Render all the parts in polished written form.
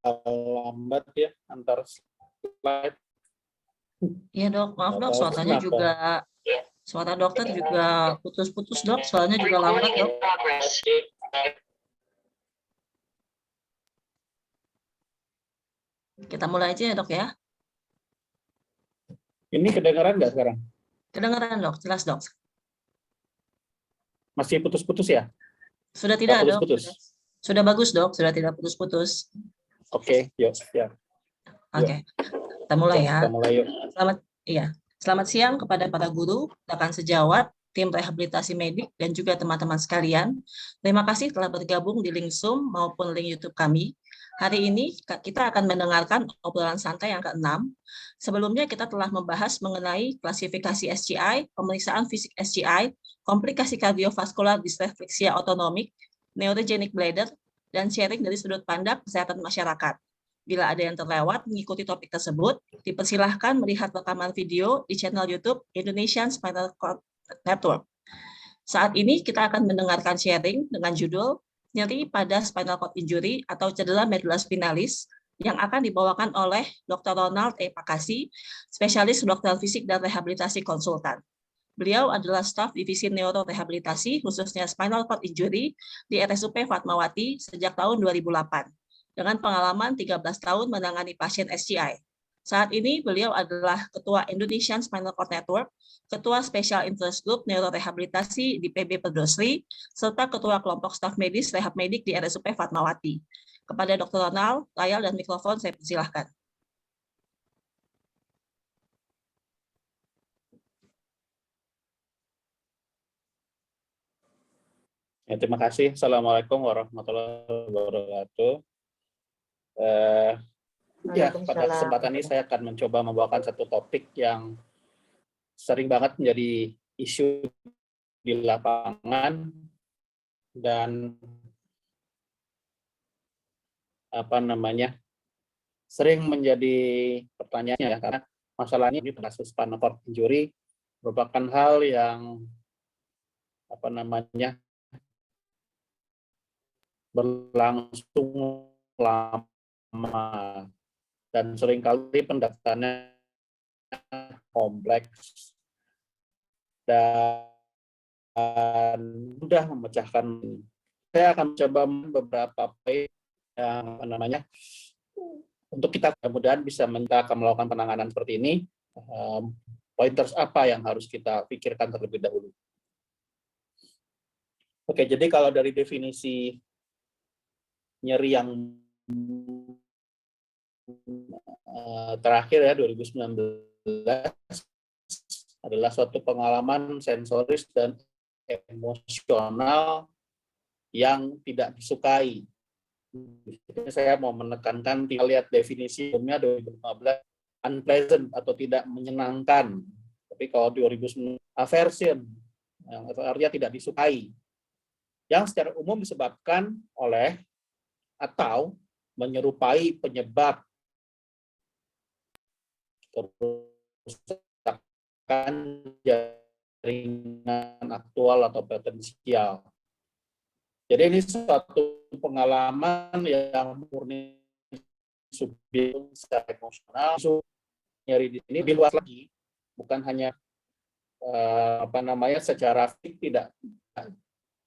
lambat ya antar slide. Iya dok, maaf dok, Atau suaranya kenapa? juga, suara dokter juga putus-putus dok, suaranya juga lambat dok. Kita mulai aja ya dok ya. Ini kedengaran nggak sekarang? Kedengaran dok, jelas dok. Masih putus-putus ya? Sudah Nggak tidak dok? putus-putus? Sudah bagus dok, sudah tidak putus-putus. Oke, yuk. Ya. Oke, kita mulai Kita ya. mulai yuk. Selamat siang kepada para guru, rekan sejawat, tim rehabilitasi medik, dan juga teman-teman sekalian. Terima kasih telah bergabung di link Zoom maupun link YouTube kami. Hari ini kita akan mendengarkan obrolan santai yang ke-6. Sebelumnya kita telah membahas mengenai klasifikasi SGI, pemeriksaan fisik SGI, komplikasi kardiovaskular disrefleksia otonomik, neurogenic bladder, dan sharing dari sudut pandang kesehatan masyarakat. Bila ada yang terlewat mengikuti topik tersebut, dipersilahkan melihat rekaman video di channel YouTube Indonesian Spinal Cord Network. Saat ini kita akan mendengarkan sharing dengan judul Nyeri pada Spinal Cord Injury atau cedera medula spinalis yang akan dibawakan oleh Dr. Ronald E. Pakasi, spesialis dokter fisik dan rehabilitasi konsultan. Beliau adalah staf divisi neurorehabilitasi khususnya spinal cord injury di RSUP Fatmawati sejak tahun 2008. Dengan pengalaman 13 tahun menangani pasien SCI. Saat ini beliau adalah Ketua Indonesian Spinal Cord Network, Ketua Special Interest Group Neurorehabilitasi di PB Perdosri, serta Ketua Kelompok Staf Medis Rehab Medik di RSUP Fatmawati. Kepada Dr. Ronald, layar dan mikrofon saya persilahkan. Ya, terima kasih. Assalamualaikum warahmatullahi wabarakatuh. Ya, pada kesempatan ini saya akan mencoba membawakan satu topik yang sering banget menjadi isu di lapangan dan sering menjadi pertanyaannya ya, karena masalahnya ini kasus spinal cord injury merupakan hal yang berlangsung lama dan seringkali pendaftarannya kompleks dan mudah memecahkan. Saya akan coba beberapa poin yang untuk kita mudah-mudahan bisa melakukan penanganan seperti ini. Pointers apa yang harus kita pikirkan terlebih dahulu? Oke, jadi kalau dari definisi nyeri yang terakhir ya 2019 adalah suatu pengalaman sensoris dan emosional yang tidak disukai. Saya mau menekankan, kita lihat definisi umumnya 2015 unpleasant atau tidak menyenangkan. Tapi kalau 2019 aversion, yang artinya tidak disukai. Yang secara umum disebabkan oleh atau menyerupai penyebab kerusakan jaringan aktual atau potensial. Jadi ini suatu pengalaman yang murni subjektif secara emosional. Nyeri di sini lebih luas lagi, bukan hanya secara fisik tidak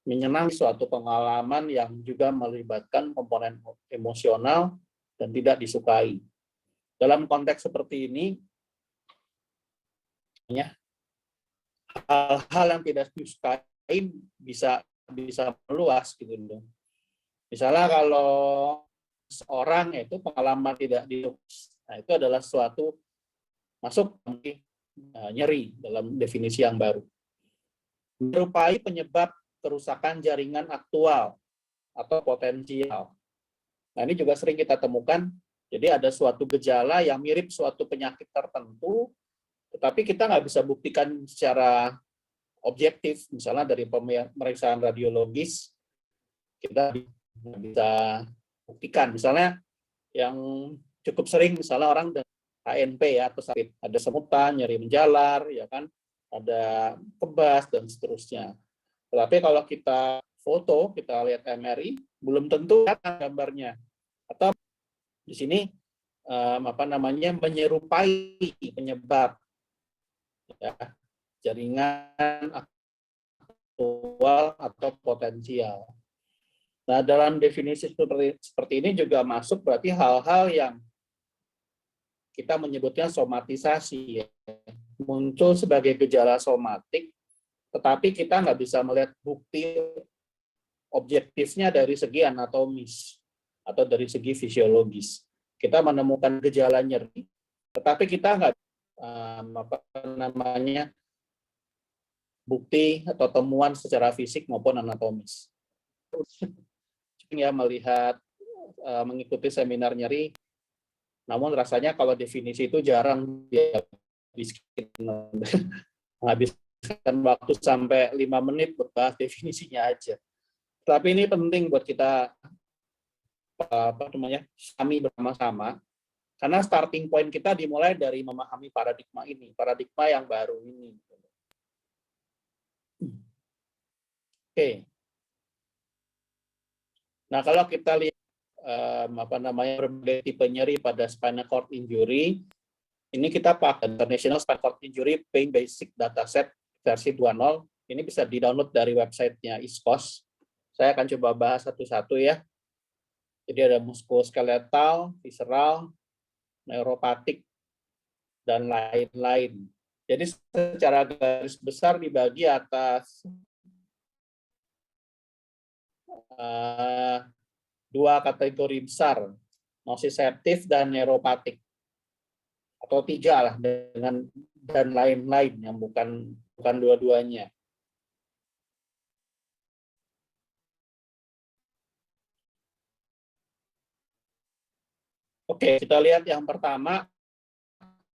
menyenangi, suatu pengalaman yang juga melibatkan komponen emosional dan tidak disukai. Dalam konteks seperti ini, hal-hal yang tidak disukai bisa meluas gitu. Misalnya kalau seorang itu pengalaman tidak disukai, nah itu adalah suatu masuk nyeri dalam definisi yang baru. Menyerupai penyebab kerusakan jaringan aktual atau potensial. Nah, ini juga sering kita temukan. Jadi ada suatu gejala yang mirip suatu penyakit tertentu, tetapi kita nggak bisa buktikan secara objektif. Misalnya dari pemeriksaan radiologis, kita bisa buktikan. Misalnya yang cukup sering, misalnya orang dengan HNP ya, atau sakit, ada semutan, nyeri menjalar, ya kan, ada kebas dan seterusnya. Tetapi kalau kita foto, kita lihat MRI, belum tentu gambarnya. Atau di sini menyerupai penyebab, ya, jaringan aktual atau potensial. Nah, dalam definisi seperti ini juga masuk berarti hal-hal yang kita menyebutnya somatisasi, ya. Muncul sebagai gejala somatik, tetapi kita nggak bisa melihat bukti objektifnya dari segi anatomis atau dari segi fisiologis. Kita menemukan gejala nyeri, tetapi kita nggak bukti atau temuan secara fisik maupun anatomis. Ya, melihat mengikuti seminar nyeri, namun rasanya kalau definisi itu jarang menghabiskan waktu sampai 5 menit buat bahas definisinya aja. Tapi ini penting buat kita kami bersama-sama, karena starting point kita dimulai dari memahami paradigma yang baru ini. Oke. Nah, kalau kita lihat berbagai tipe nyeri pada spinal cord injury, ini kita pakai International Spinal Cord Injury Pain Basic Dataset versi 2.0. Ini bisa di-download dari websitenya ISPOS. Saya akan coba bahas satu-satu, ya. Jadi ada muskuloskeletal, visceral, neuropatik, dan lain-lain. Jadi secara garis besar dibagi atas dua kategori besar, nociceptif dan neuropatik, atau 3 lah, dengan dan lain-lain yang bukan dua-duanya. Oke, kita lihat yang pertama,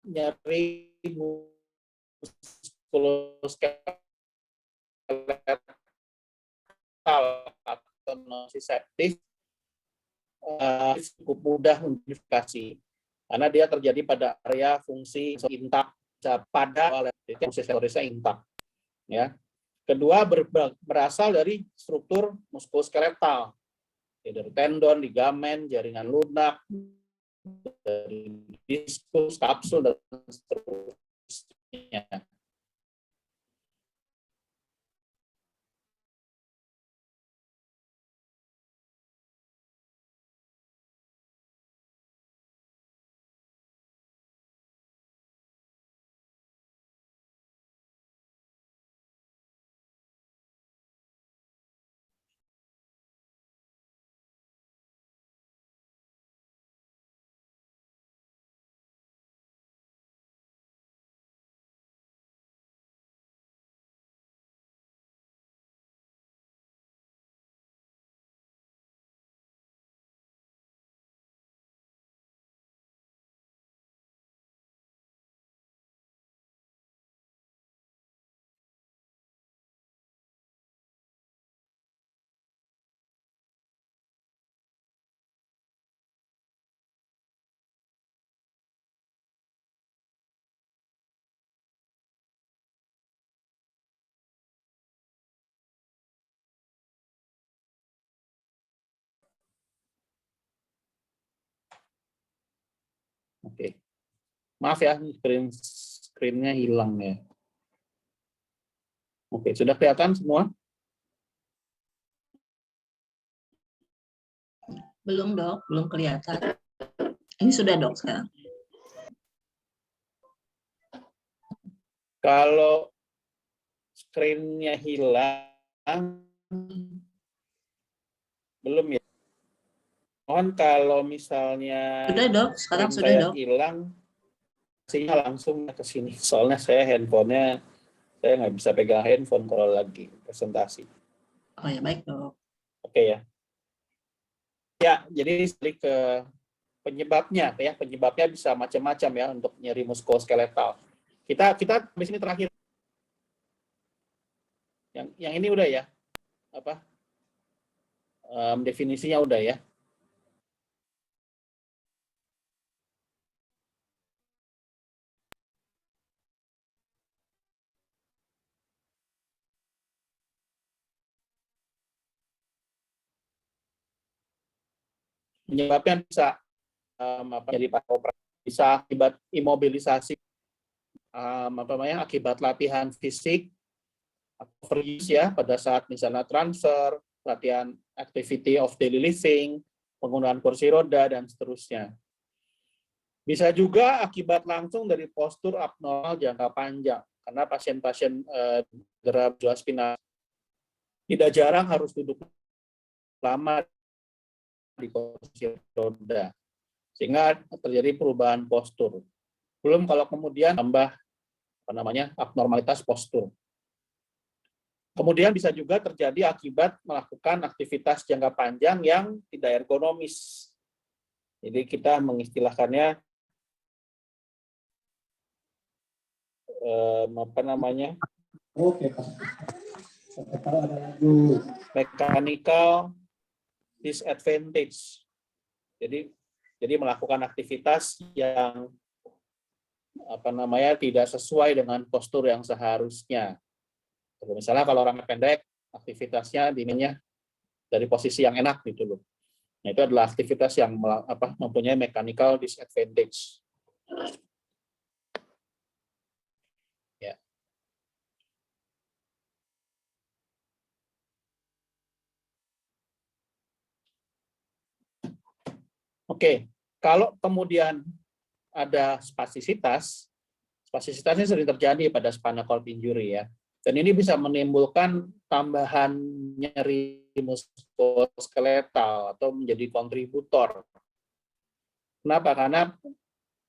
nyeri muskuloskeletal atau nociceptif cukup mudah mengidentifikasi karena dia terjadi pada area fungsi intak pada fungsi sensorisnya intak, ya. Kedua, berasal dari struktur muskuloskeletal, dari tendon, ligamen, jaringan lunak, dari diskus, kapsul, dan seterusnya. Oke. Maaf ya, screen-nya hilang, ya. Oke, sudah kelihatan semua? Belum, Dok, belum kelihatan. Ini sudah, Dok, sekarang. Kalau screen-nya hilang, belum, ya. Mohon kalau misalnya Sudah, Dok, sekarang sudah, saya Dok. hilang, sinyal langsung ke sini. Soalnya saya handphonenya, saya nggak bisa pegang handphone kalau lagi presentasi. Oh ya, baik, Dok. Oke, ya. Ya, jadi balik ke penyebabnya, ya. Penyebabnya bisa macam-macam, ya, untuk nyeri muskuloskeletal. Kita di sini terakhir. Yang ini udah, ya. Definisinya udah, ya. Penyebabnya bisa jadi bisa akibat imobilisasi, akibat latihan fisik, overuse ya pada saat misalnya transfer, latihan activity of daily living, penggunaan kursi roda dan seterusnya. Bisa juga akibat langsung dari postur abnormal jangka panjang, karena pasien-pasien cedera spinal tidak jarang harus duduk lama di kursi roda, sehingga terjadi perubahan postur. Belum kalau kemudian tambah abnormalitas postur. Kemudian bisa juga terjadi akibat melakukan aktivitas jangka panjang yang tidak ergonomis. Jadi kita mengistilahkannya mechanical disadvantage. Jadi melakukan aktivitas yang tidak sesuai dengan postur yang seharusnya. Misalnya kalau orang pendek, aktivitasnya diinginnya dari posisi yang enak gitu loh. Nah, itu adalah aktivitas yang mempunyai mechanical disadvantage. Ya. Oke, kalau kemudian ada spasisitas ini sering terjadi pada spinal cord injury ya. Dan ini bisa menimbulkan tambahan nyeri muskuloskeletal atau menjadi kontributor. Kenapa? Karena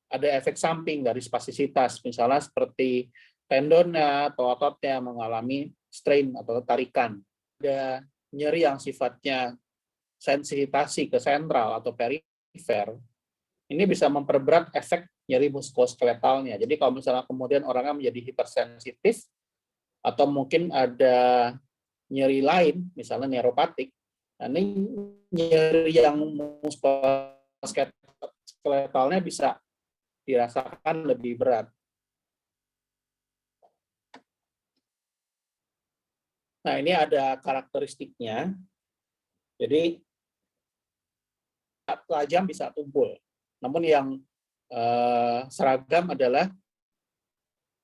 ada efek samping dari spasisitas, misalnya seperti tendonnya atau ototnya mengalami strain atau tarikan. Ada nyeri yang sifatnya sensitasi ke sentral atau perifer, ini bisa memperberat efek nyeri muskuloskeletalnya. Jadi kalau misalnya kemudian orangnya menjadi hipersensitif, atau mungkin ada nyeri lain, misalnya neuropatik, nah ini nyeri yang muskuloskeletalnya bisa dirasakan lebih berat. Nah ini ada karakteristiknya, jadi tajam bisa tumpul. Namun yang seragam adalah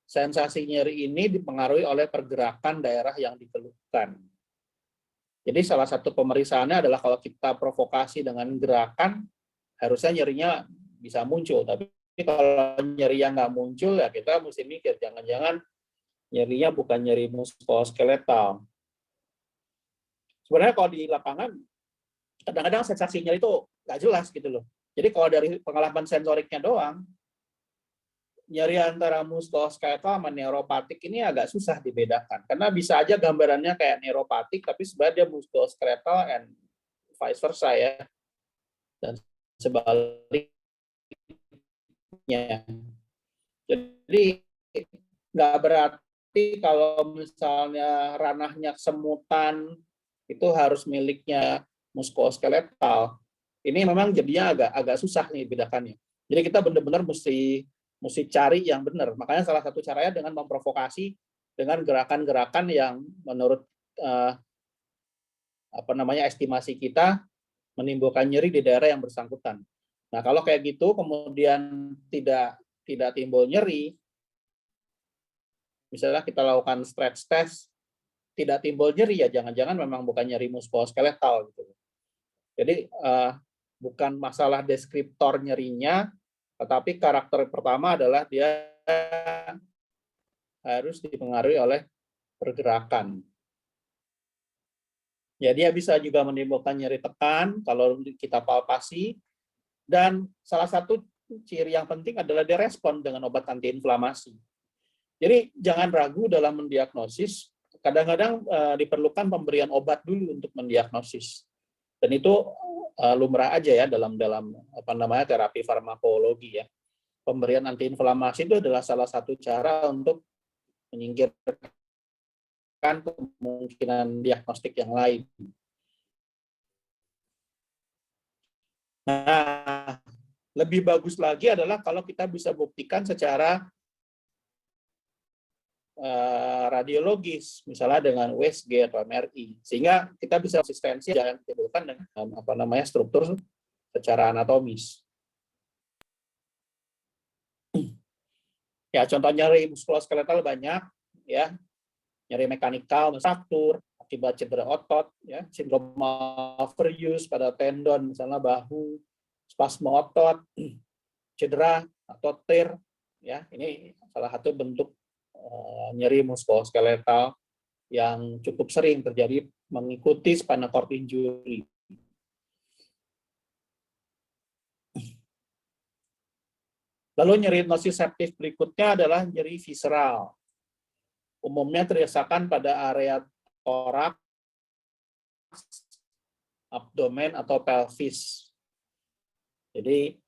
sensasi nyeri ini dipengaruhi oleh pergerakan daerah yang dikeluhkan. Jadi salah satu pemeriksaannya adalah kalau kita provokasi dengan gerakan, harusnya nyerinya bisa muncul. Tapi kalau nyerinya nggak muncul, ya kita mesti mikir, jangan-jangan nyerinya bukan nyeri muskuloskeletal. Sebenarnya kalau di lapangan, kadang-kadang sensasi nyeri itu nggak jelas gitu loh. Jadi kalau dari pengalaman sensoriknya doang, nyeri antara muskuloskeletal sama neuropatik ini agak susah dibedakan. Karena bisa aja gambarannya kayak neuropatik, tapi sebenarnya dia muskuloskeletal and vice versa ya. Dan sebaliknya. Jadi nggak berarti kalau misalnya ranahnya kesemutan itu harus miliknya muskuloskeletal. Ini memang jadinya agak susah nih bedakannya. Jadi kita benar-benar mesti cari yang benar. Makanya salah satu caranya dengan memprovokasi dengan gerakan-gerakan yang menurut estimasi kita menimbulkan nyeri di daerah yang bersangkutan. Nah, kalau kayak gitu kemudian tidak timbul nyeri, misalnya kita lakukan stretch test, tidak timbul nyeri, ya jangan-jangan memang bukan nyeri muskuloskeletal gitu. Jadi bukan masalah deskriptor nyerinya, tetapi karakter pertama adalah dia harus dipengaruhi oleh pergerakan. Ya, dia bisa juga menimbulkan nyeri tekan kalau kita palpasi, dan salah satu ciri yang penting adalah dia respon dengan obat antiinflamasi. Jadi jangan ragu dalam mendiagnosis, kadang-kadang diperlukan pemberian obat dulu untuk mendiagnosis. Dan itu lumrah aja ya dalam terapi farmakologi ya. Pemberian antiinflamasi itu adalah salah satu cara untuk menyingkirkan kemungkinan diagnostik yang lain. Nah, lebih bagus lagi adalah kalau kita bisa buktikan secara radiologis, misalnya dengan USG atau MRI, sehingga kita bisa konsistensi yang ditimbulkan dengan struktur secara anatomis. Ya, contoh nyeri muskuloskeletal banyak, ya, nyeri mekanikal, fraktur akibat cedera otot, ya, sindrom overuse pada tendon, misalnya bahu, spasme otot, cedera atau tear, ya, ini salah satu bentuk nyeri muskuloskeletal yang cukup sering terjadi mengikuti spinal cord injury. Lalu nyeri nociceptif berikutnya adalah nyeri visceral. Umumnya dirasakan pada area toraks, abdomen, atau pelvis. Jadi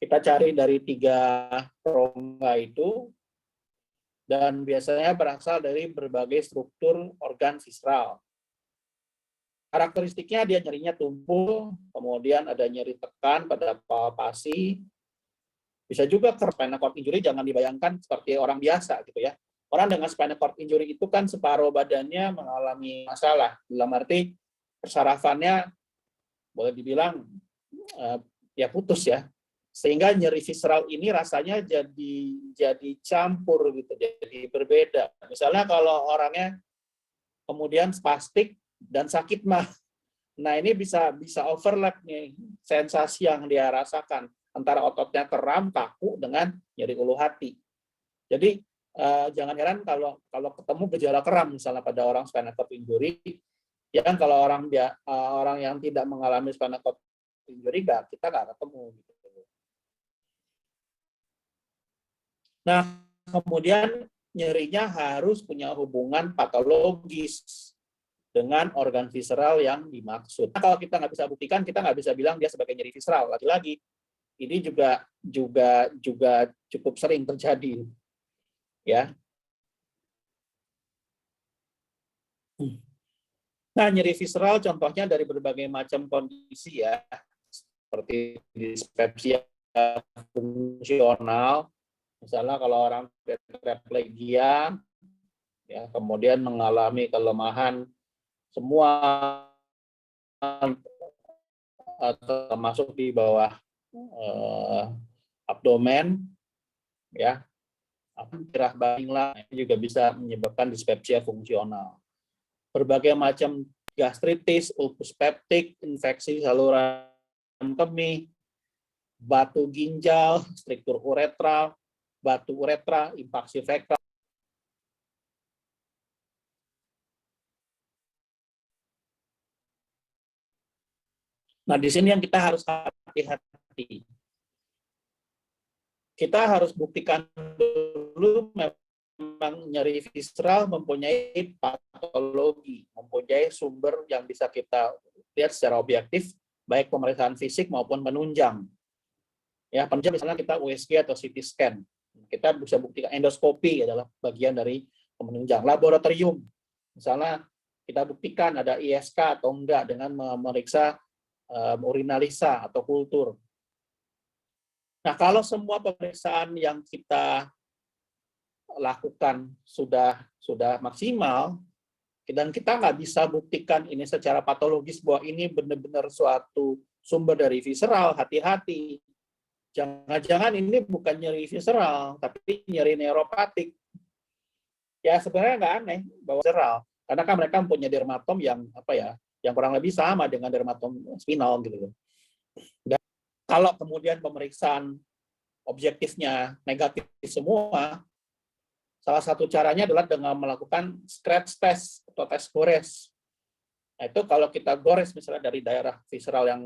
kita cari dari 3 rongga itu, dan biasanya berasal dari berbagai struktur organ visceral. Karakteristiknya dia nyerinya tumpul, kemudian ada nyeri tekan pada palpasi. Bisa juga spinal cord injury, jangan dibayangkan seperti orang biasa gitu ya. Orang dengan spinal cord injury itu kan separuh badannya mengalami masalah. Dalam arti persarafannya boleh dibilang ya putus ya. Sehingga nyeri visceral ini rasanya jadi campur gitu, jadi berbeda. Misalnya kalau orangnya kemudian spastik dan sakit mah. Nah, ini bisa overlap nih sensasi yang dia rasakan antara ototnya kram, kaku, dengan nyeri ulu hati. Jadi jangan heran kalau ketemu gejala kram misalnya pada orang spinal cord injury, ya kan, kalau orang yang tidak mengalami spinal cord injury kita nggak ketemu. Gitu. Nah, kemudian nyerinya harus punya hubungan patologis dengan organ visceral yang dimaksud. Nah, kalau kita nggak bisa buktikan, kita nggak bisa bilang dia sebagai nyeri visceral. Lagi-lagi, ini juga cukup sering terjadi, ya. Nah, nyeri visceral contohnya dari berbagai macam kondisi ya, seperti dispepsia fungsional, misalnya kalau orang tetraplegia, ya, kemudian mengalami kelemahan semua termasuk di bawah abdomen, ya, tirah baringlah, juga bisa menyebabkan dispepsia fungsional. Berbagai macam gastritis, ulcus peptik, infeksi saluran kemih, batu ginjal, struktur uretra, batu uretra, infaksi fekal. Nah, di sini yang kita harus hati-hati. Kita harus buktikan dulu memang nyeri visceral mempunyai patologi, mempunyai sumber yang bisa kita lihat secara objektif, baik pemeriksaan fisik maupun penunjang. Ya, penunjang misalnya kita USG atau CT scan. Kita bisa buktikan endoskopi adalah bagian dari penunjang. Laboratorium, misalnya kita buktikan ada ISK atau enggak dengan memeriksa urinalisa atau kultur. Nah, kalau semua pemeriksaan yang kita lakukan sudah maksimal, dan kita nggak bisa buktikan ini secara patologis bahwa ini benar-benar suatu sumber dari visceral, hati-hati. Jangan-jangan ini bukan nyeri visceral, tapi nyeri neuropatik. Ya, sebenarnya nggak aneh bahwa visceral, karena kan mereka mempunyai dermatom yang yang kurang lebih sama dengan dermatom spinal gitu. Dan kalau kemudian pemeriksaan objektifnya negatif semua, salah satu caranya adalah dengan melakukan scratch test atau tes gores. Nah, itu kalau kita gores misalnya dari daerah visceral yang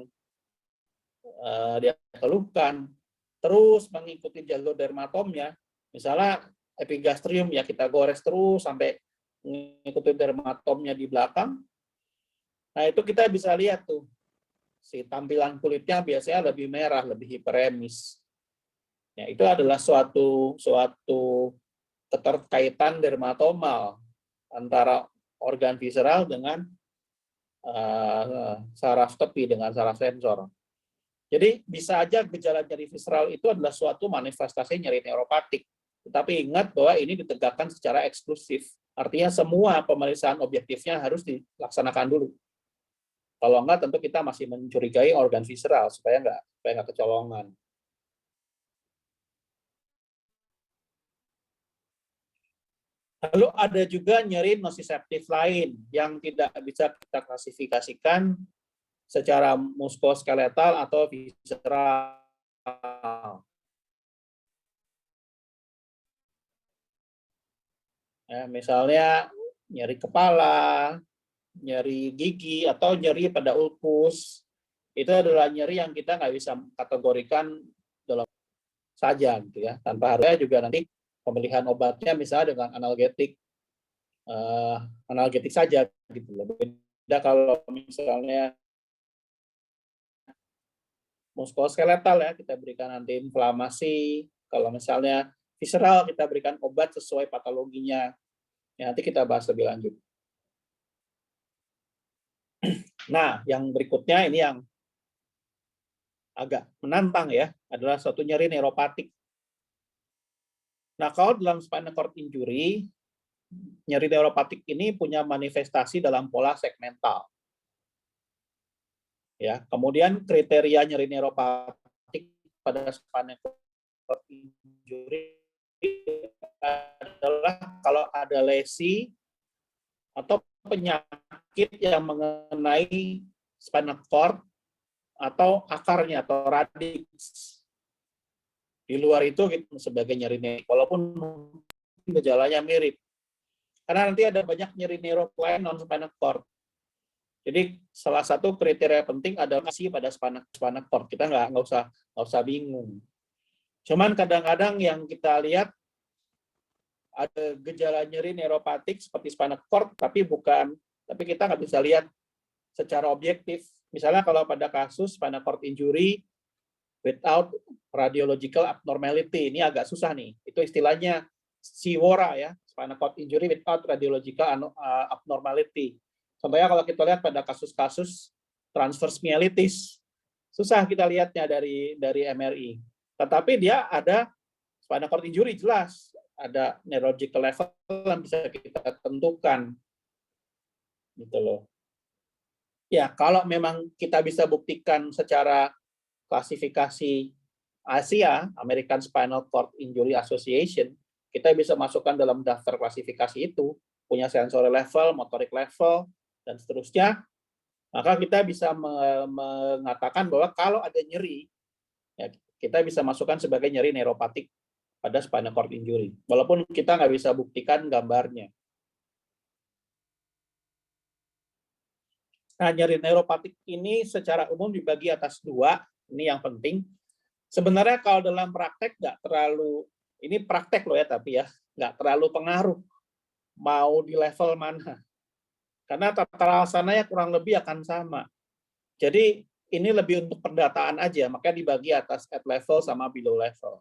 dia keluhkan, terus mengikuti jalur dermatomnya, misalnya epigastrium ya kita gores terus sampai mengikuti dermatomnya di belakang. Nah, itu kita bisa lihat tuh, si tampilan kulitnya biasanya lebih merah, lebih hiperemis. Ya, itu adalah suatu keterkaitan dermatomal antara organ visceral dengan saraf tepi, dengan saraf sensor. Jadi bisa aja gejala nyeri visceral itu adalah suatu manifestasi nyeri neuropatik. Tetapi ingat bahwa ini ditegakkan secara eksklusif. Artinya semua pemeriksaan objektifnya harus dilaksanakan dulu. Kalau enggak, tentu kita masih mencurigai organ visceral supaya nggak kecolongan. Lalu ada juga nyeri nociceptif lain yang tidak bisa kita klasifikasikan secara muskuloskeletal atau visceral. Ya, misalnya nyeri kepala, nyeri gigi, atau nyeri pada ulkus. Itu adalah nyeri yang kita nggak bisa kategorikan dalam saja, gitu ya. Tanpa harusnya juga nanti pemilihan obatnya misalnya dengan analgetik saja, gitu loh. Beda kalau misalnya muskuloskeletal ya, kita berikan antiinflamasi. Kalau misalnya visceral, kita berikan obat sesuai patologinya. Ya, nanti kita bahas lebih lanjut. Nah, yang berikutnya ini yang agak menantang ya, adalah suatu nyeri neuropatik. Nah, kalau dalam spinal cord injury, nyeri neuropatik ini punya manifestasi dalam pola segmental. Ya, kemudian kriteria nyeri neuropatik pada spinal cord injury adalah kalau ada lesi atau penyakit yang mengenai spinal cord atau akarnya atau radix. Di luar itu sebagai nyeri neuropatik, walaupun gejalanya mirip. Karena nanti ada banyak nyeri neuropatik lain non spinal cord. Jadi salah satu kriteria penting adalah sih pada spinal cord. Kita nggak usah bingung. Cuman kadang-kadang yang kita lihat ada gejala nyeri neuropatik seperti spinal cord, tapi kita nggak bisa lihat secara objektif. Misalnya kalau pada kasus spinal cord injury without radiological abnormality, ini agak susah nih. Itu istilahnya SIWORA ya, spinal cord injury without radiological abnormality. Contohnya kalau kita lihat pada kasus-kasus transverse myelitis, susah kita lihatnya dari MRI. Tetapi dia ada spinal cord injury jelas, ada neurological level yang bisa kita tentukan, gitu loh. Ya, kalau memang kita bisa buktikan secara klasifikasi Asia, American Spinal Cord Injury Association, kita bisa masukkan dalam daftar klasifikasi itu, punya sensory level, motorik level, dan seterusnya, maka kita bisa mengatakan bahwa kalau ada nyeri, ya, kita bisa masukkan sebagai nyeri neuropatik pada spinal cord injury, walaupun kita nggak bisa buktikan gambarnya. Nah, nyeri neuropatik ini secara umum dibagi atas dua, ini yang penting. Sebenarnya kalau dalam praktek nggak terlalu, ini praktek loh ya, tapi ya nggak terlalu pengaruh mau di level mana. Karena tata laksananya kurang lebih akan sama. Jadi ini lebih untuk pendataan aja, makanya dibagi atas at level sama below level.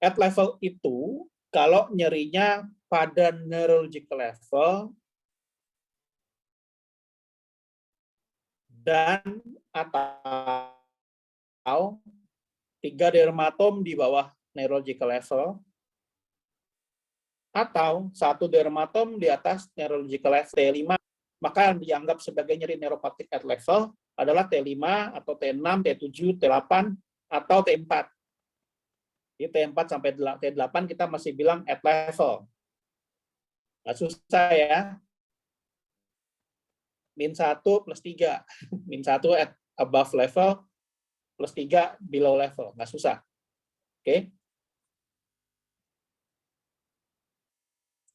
At level itu kalau nyerinya pada neurological level dan atau 3 dermatom di bawah neurological level atau 1 dermatom di atas neurological level T5, maka yang dianggap sebagai nyeri neuropatik at level adalah T5 atau T6, T7, T8 atau T4. Di T4 sampai T8 kita masih bilang at level. Nggak susah ya. -1 plus 3. -1 at above level plus 3 below level. Nggak susah. Oke.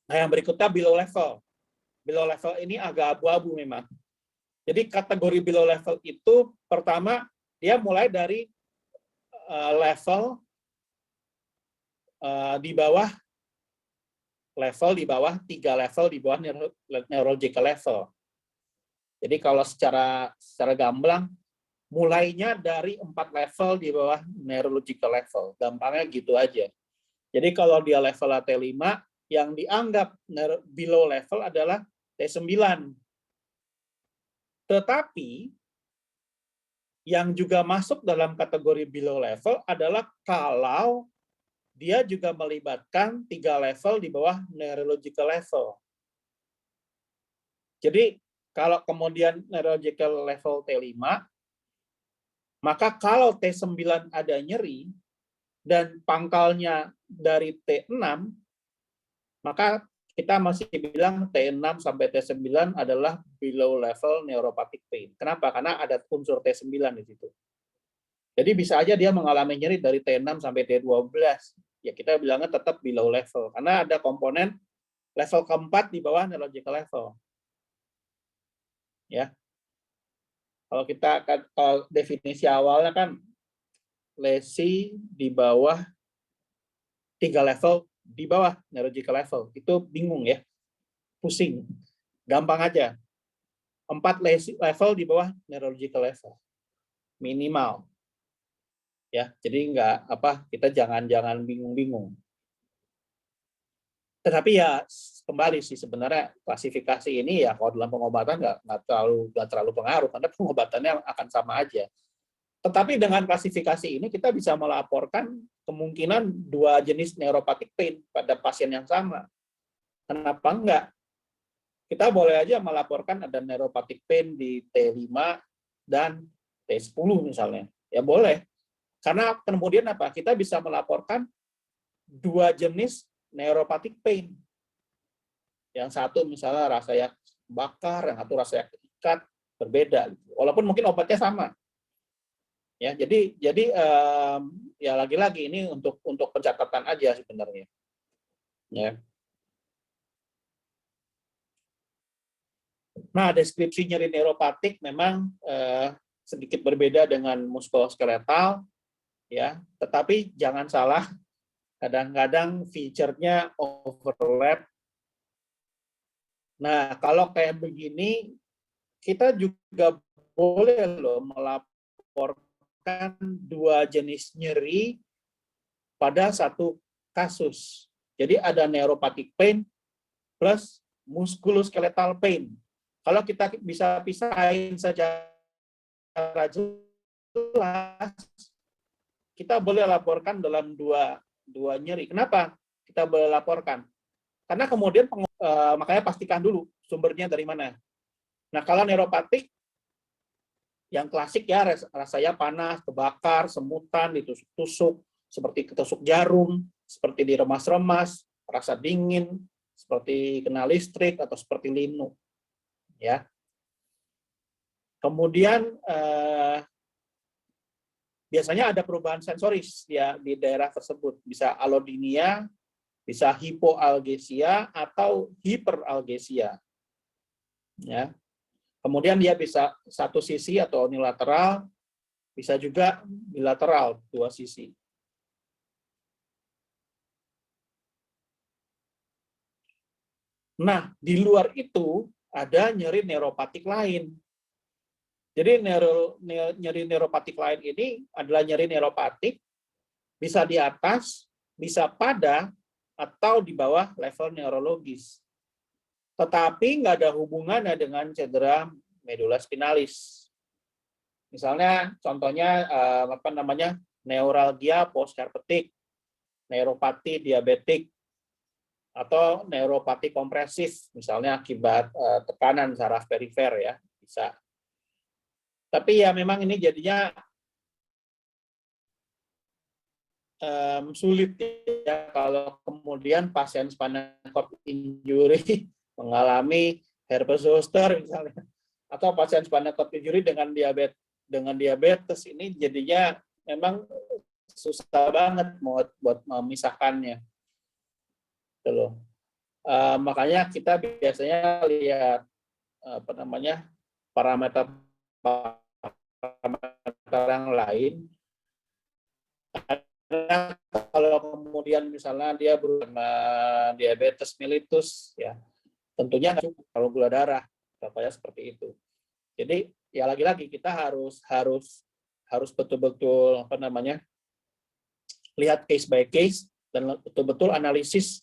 Nah, yang berikutnya below level. Below level ini agak abu-abu memang. Jadi kategori below level itu pertama dia mulai dari level di bawah 3 level di bawah neurological level. Jadi kalau secara gamblang mulainya dari 4 level di bawah neurological level. Gampangnya gitu aja. Jadi kalau dia level T5, yang dianggap below level adalah T9. Tetapi yang juga masuk dalam kategori below level adalah kalau dia juga melibatkan 3 level di bawah neurological level. Jadi Kalau kemudian neurological level T5, maka kalau T9 ada nyeri dan pangkalnya dari T6, maka kita masih bilang T6 sampai T9 adalah below level neuropathic pain. Kenapa? Karena ada unsur T9 di situ. Jadi bisa aja dia mengalami nyeri dari T6 sampai T12. Ya kita bilangnya tetap below level. Karena ada komponen level keempat di bawah neurological level. Ya. Kalau kita definisi awalnya kan lesi di bawah 3 level di bawah neurological level. Itu bingung ya. Pusing. Gampang aja. 4 level di bawah neurological level. Minimal. Ya, jadi kita jangan bingung-bingung. Tetapi ya kembali sih sebenarnya klasifikasi ini ya kalau dalam pengobatan nggak terlalu pengaruh karena pengobatannya akan sama aja. Tetapi dengan klasifikasi ini kita bisa melaporkan kemungkinan 2 jenis neuropathic pain pada pasien yang sama. Kenapa enggak? Kita boleh aja melaporkan ada neuropathic pain di T5 dan T10 misalnya. Ya boleh. Karena kemudian apa? Kita bisa melaporkan 2 jenis neuropathic pain. Yang satu misalnya rasanya bakar, yang satu rasanya ikat, berbeda. Walaupun mungkin obatnya sama. Ya, jadi ya lagi-lagi ini untuk pencatatan aja sebenarnya. Ya. Nah, deskripsi nyeri neuropatik memang sedikit berbeda dengan muskuloskeletal, ya. Tetapi jangan salah, kadang-kadang feature-nya overlap. Nah, kalau kayak begini, kita juga boleh loh melaporkan 2 jenis nyeri pada satu kasus. Jadi ada neuropathic pain plus musculoskeletal pain. Kalau kita bisa pisahin secara jelas, kita boleh laporkan dalam dua nyeri. Kenapa kita boleh laporkan? Karena kemudian makanya pastikan dulu sumbernya dari mana. Nah, kalau neuropatik yang klasik ya rasanya panas, kebakar, semutan, ditusuk-tusuk, seperti ketusuk jarum, seperti diremas-remas, rasa dingin, seperti kena listrik atau seperti linu. Ya. Kemudian biasanya ada perubahan sensoris ya di daerah tersebut, bisa alodinia, bisa hipoalgesia atau hiperalgesia. Ya. Kemudian dia bisa satu sisi atau unilateral, bisa juga bilateral, 2 sisi. Nah, di luar itu ada nyeri neuropatik lain. Jadi nyeri neuropatik lain ini adalah nyeri neuropatik bisa di atas, bisa pada, atau di bawah level neurologis. Tetapi nggak ada hubungannya dengan cedera medula spinalis. Misalnya, contohnya neuralgia postherpetik, neuropati diabetik, atau neuropati kompresif, misalnya akibat tekanan saraf perifer ya, bisa. Tapi ya memang ini jadinya sulit ya kalau kemudian pasien spinal cord injury mengalami herpes zoster misalnya, atau pasien spinal cord injury dengan diabetes ini jadinya memang susah banget buat memisahkannya. Gitu. Makanya kita biasanya lihat parameter yang lain. Karena kalau kemudian misalnya dia berusaha diabetes mellitus, ya tentunya nggak cukup kalau gula darah, contohnya seperti itu. Jadi ya lagi-lagi kita harus betul-betul lihat case by case dan betul-betul analisis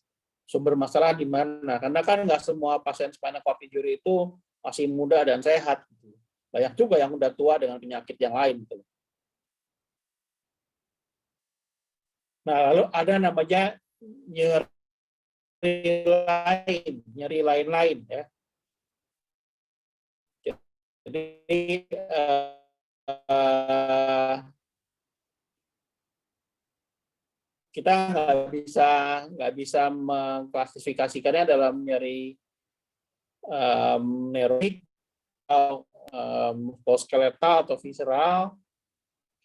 sumber masalah di mana. Karena kan nggak semua pasien spinal cord injury itu masih muda dan sehat. Banyak juga yang udah tua dengan penyakit yang lain. Nah, lalu ada namanya nyeri lain ya. Jadi kita nggak bisa mengklasifikasikannya dalam nyeri neuronik atau muskuloskeletal atau visceral.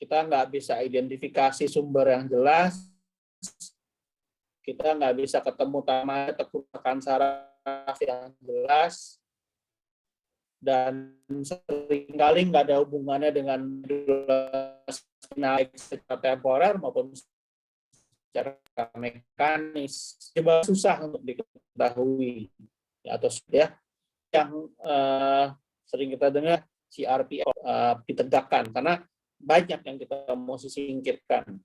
Kita nggak bisa identifikasi sumber yang jelas. Kita nggak bisa ketemu tama tekukan saraf yang jelas. Dan seringkali nggak ada hubungannya dengan spinal secara temporer maupun secara mekanis. Coba susah untuk diketahui atau ya yang sering kita dengar CRP ditegakkan karena banyak yang kita mau singkirkan.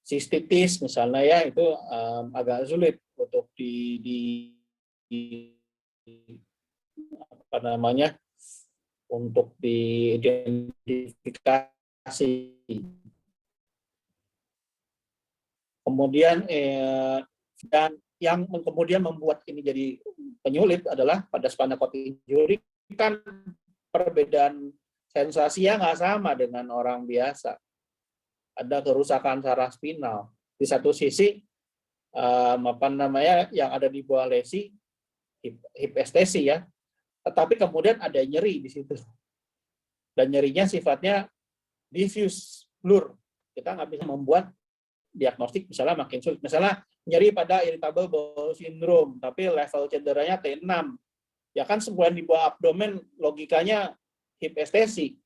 Sistitis misalnya ya itu agak sulit untuk apa namanya untuk diidentifikasi. Kemudian dan yang kemudian membuat ini jadi penyulit adalah pada spinal cord injury kan perbedaan sensasinya nggak sama dengan orang biasa. Ada kerusakan saraf spinal. Di satu sisi apa namanya yang ada di bawah lesi hipestesi ya, tetapi kemudian ada nyeri di situ. Dan nyerinya sifatnya diffuse, blur. Kita nggak bisa membuat diagnostik misalnya makin sulit. Misalnya nyeri pada irritable bowel syndrome, tapi level cederanya T6. Ya kan semua di bawah abdomen logikanya hipestesi.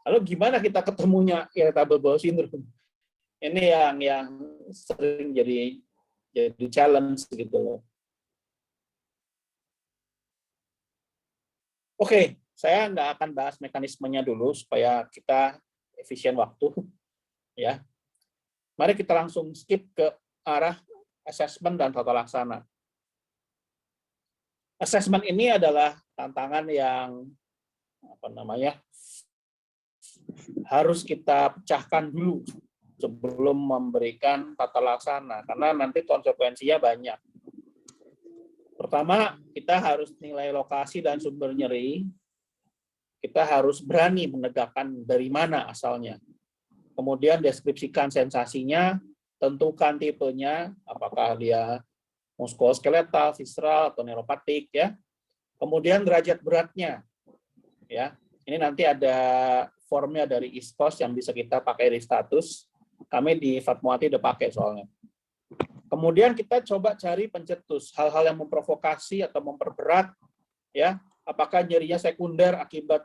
Lalu gimana kita ketemunya irritable bowel syndrome? Ini yang sering jadi challenge gitu loh. Oke, saya nggak akan bahas mekanismenya dulu supaya kita efisien waktu. Ya, mari kita langsung skip ke arah assessment dan tata laksana. Assessment ini adalah tantangan yang apa namanya harus kita pecahkan dulu sebelum memberikan tata laksana karena nanti konsekuensinya banyak. Pertama, kita harus nilai lokasi dan sumber nyeri. Kita harus berani menegakkan dari mana asalnya. Kemudian deskripsikan sensasinya, tentukan tipenya, apakah dia muskuloskeletal, visceral atau neuropatik ya. Kemudian derajat beratnya. Ya. Ini nanti ada formnya dari ISPOS yang bisa kita pakai di status. Kami di Fatmawati udah pakai soalnya. Kemudian kita coba cari pencetus, hal-hal yang memprovokasi atau memperberat, ya. Apakah nyerinya sekunder akibat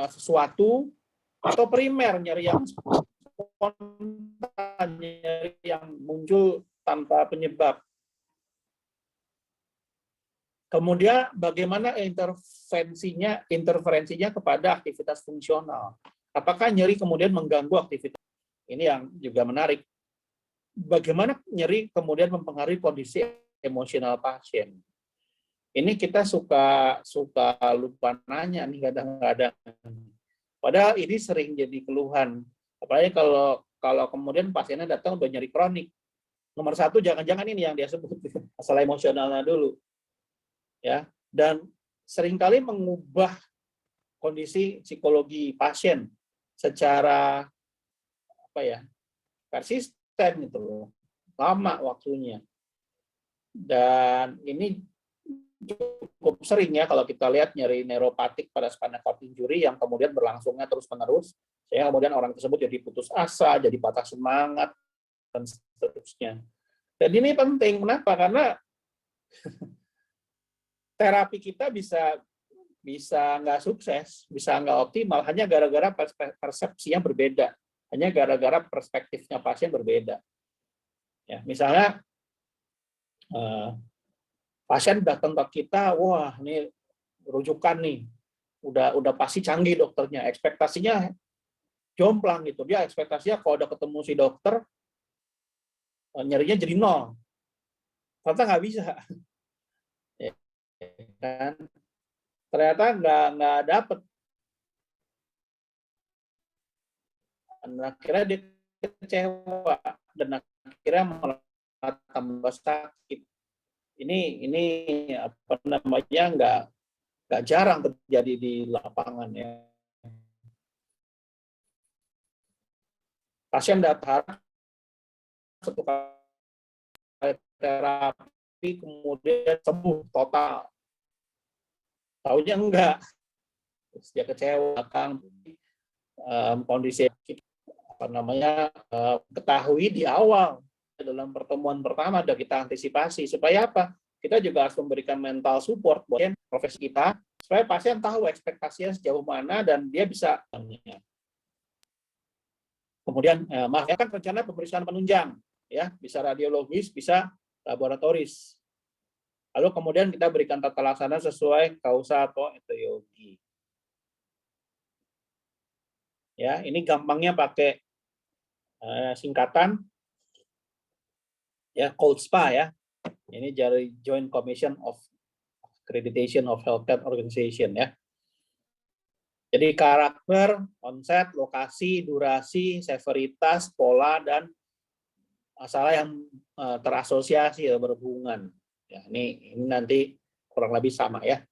sesuatu atau primer nyeri yang spontan, nyeri yang muncul tanpa penyebab. Kemudian bagaimana interferensinya kepada aktivitas fungsional. Apakah nyeri kemudian mengganggu aktivitas? Ini yang juga menarik. Bagaimana nyeri kemudian mempengaruhi kondisi emosional pasien. Ini kita suka lupa nanya nih kadang-kadang. Padahal ini sering jadi keluhan. Apalagi kalau kemudian pasiennya datang udah nyeri kronik. Nomor satu jangan-jangan ini yang dia sebut masalah emosionalnya dulu. Ya, dan seringkali mengubah kondisi psikologi pasien secara apa ya? Persisten gitu loh. Lama waktunya. Dan ini cukup sering ya kalau kita lihat nyeri neuropatik pada spinal cord injury yang kemudian berlangsungnya terus-menerus, sehingga kemudian orang tersebut jadi putus asa, jadi patah semangat, dan seterusnya. Dan ini penting, kenapa? Karena terapi kita bisa nggak sukses, bisa nggak optimal, hanya gara-gara persepsinya berbeda, hanya gara-gara perspektifnya pasien berbeda. Ya, misalnya pasien datang ke kita, wah ini rujukan nih, udah pasti canggih dokternya, ekspektasinya jomplang gitu, dia ekspektasinya kalau udah ketemu si dokter nyerinya jadi 0, ternyata nggak bisa, ya, kan? Ternyata nggak dapet, dan akhirnya dia kecewa dan akhirnya malah tambah sakit. Ini apa namanya nggak jarang terjadi di lapangan ya. Pasien datang satu kali terapi kemudian sembuh total, taunya enggak, terus dia kecewa kan. Kondisi ketahui di awal dalam pertemuan pertama, dan kita antisipasi supaya apa? Kita juga harus memberikan mental support buat profesi kita supaya pasien tahu ekspektasinya sejauh mana dan dia bisa. Kemudian kan rencana pemeriksaan penunjang ya, bisa radiologis, bisa laboratoris. Lalu kemudian kita berikan tata laksana sesuai kausa atau etiologi. Ya, ini gampangnya pakai singkatan ya, COLSPA ya. Ini dari Joint Commission of Accreditation of Healthcare Organization ya. Jadi karakter, onset, lokasi, durasi, severitas, pola, dan masalah yang terasosiasi atau berhubungan. Ya, ini nanti kurang lebih sama ya.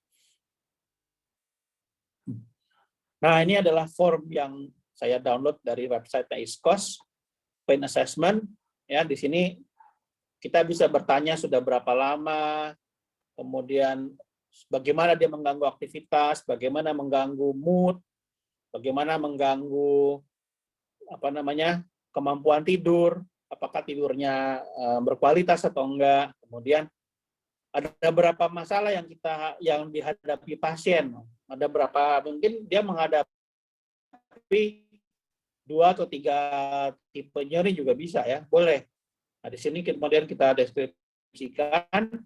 Nah, ini adalah form yang saya download dari website ISCOS, Pain Assessment. Ya, di sini kita bisa bertanya sudah berapa lama, kemudian bagaimana dia mengganggu aktivitas, bagaimana mengganggu mood, bagaimana mengganggu kemampuan tidur, apakah tidurnya berkualitas atau enggak. Kemudian ada berapa masalah yang dihadapi pasien. Ada berapa, mungkin dia menghadapi 2 atau 3 tipe nyeri juga bisa ya, boleh. Nah, di sini kemudian kita deskripsikan.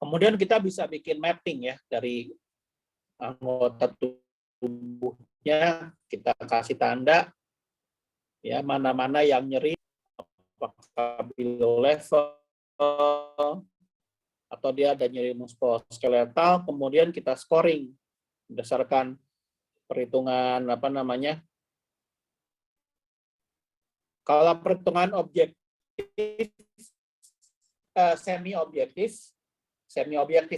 Kemudian kita bisa bikin mapping ya dari anggota tubuhnya, kita kasih tanda ya, mana-mana yang nyeri, apakah below level atau dia ada nyeri muskuloskeletal, kemudian kita scoring berdasarkan perhitungan kalau perhitungan objektif, semi objektif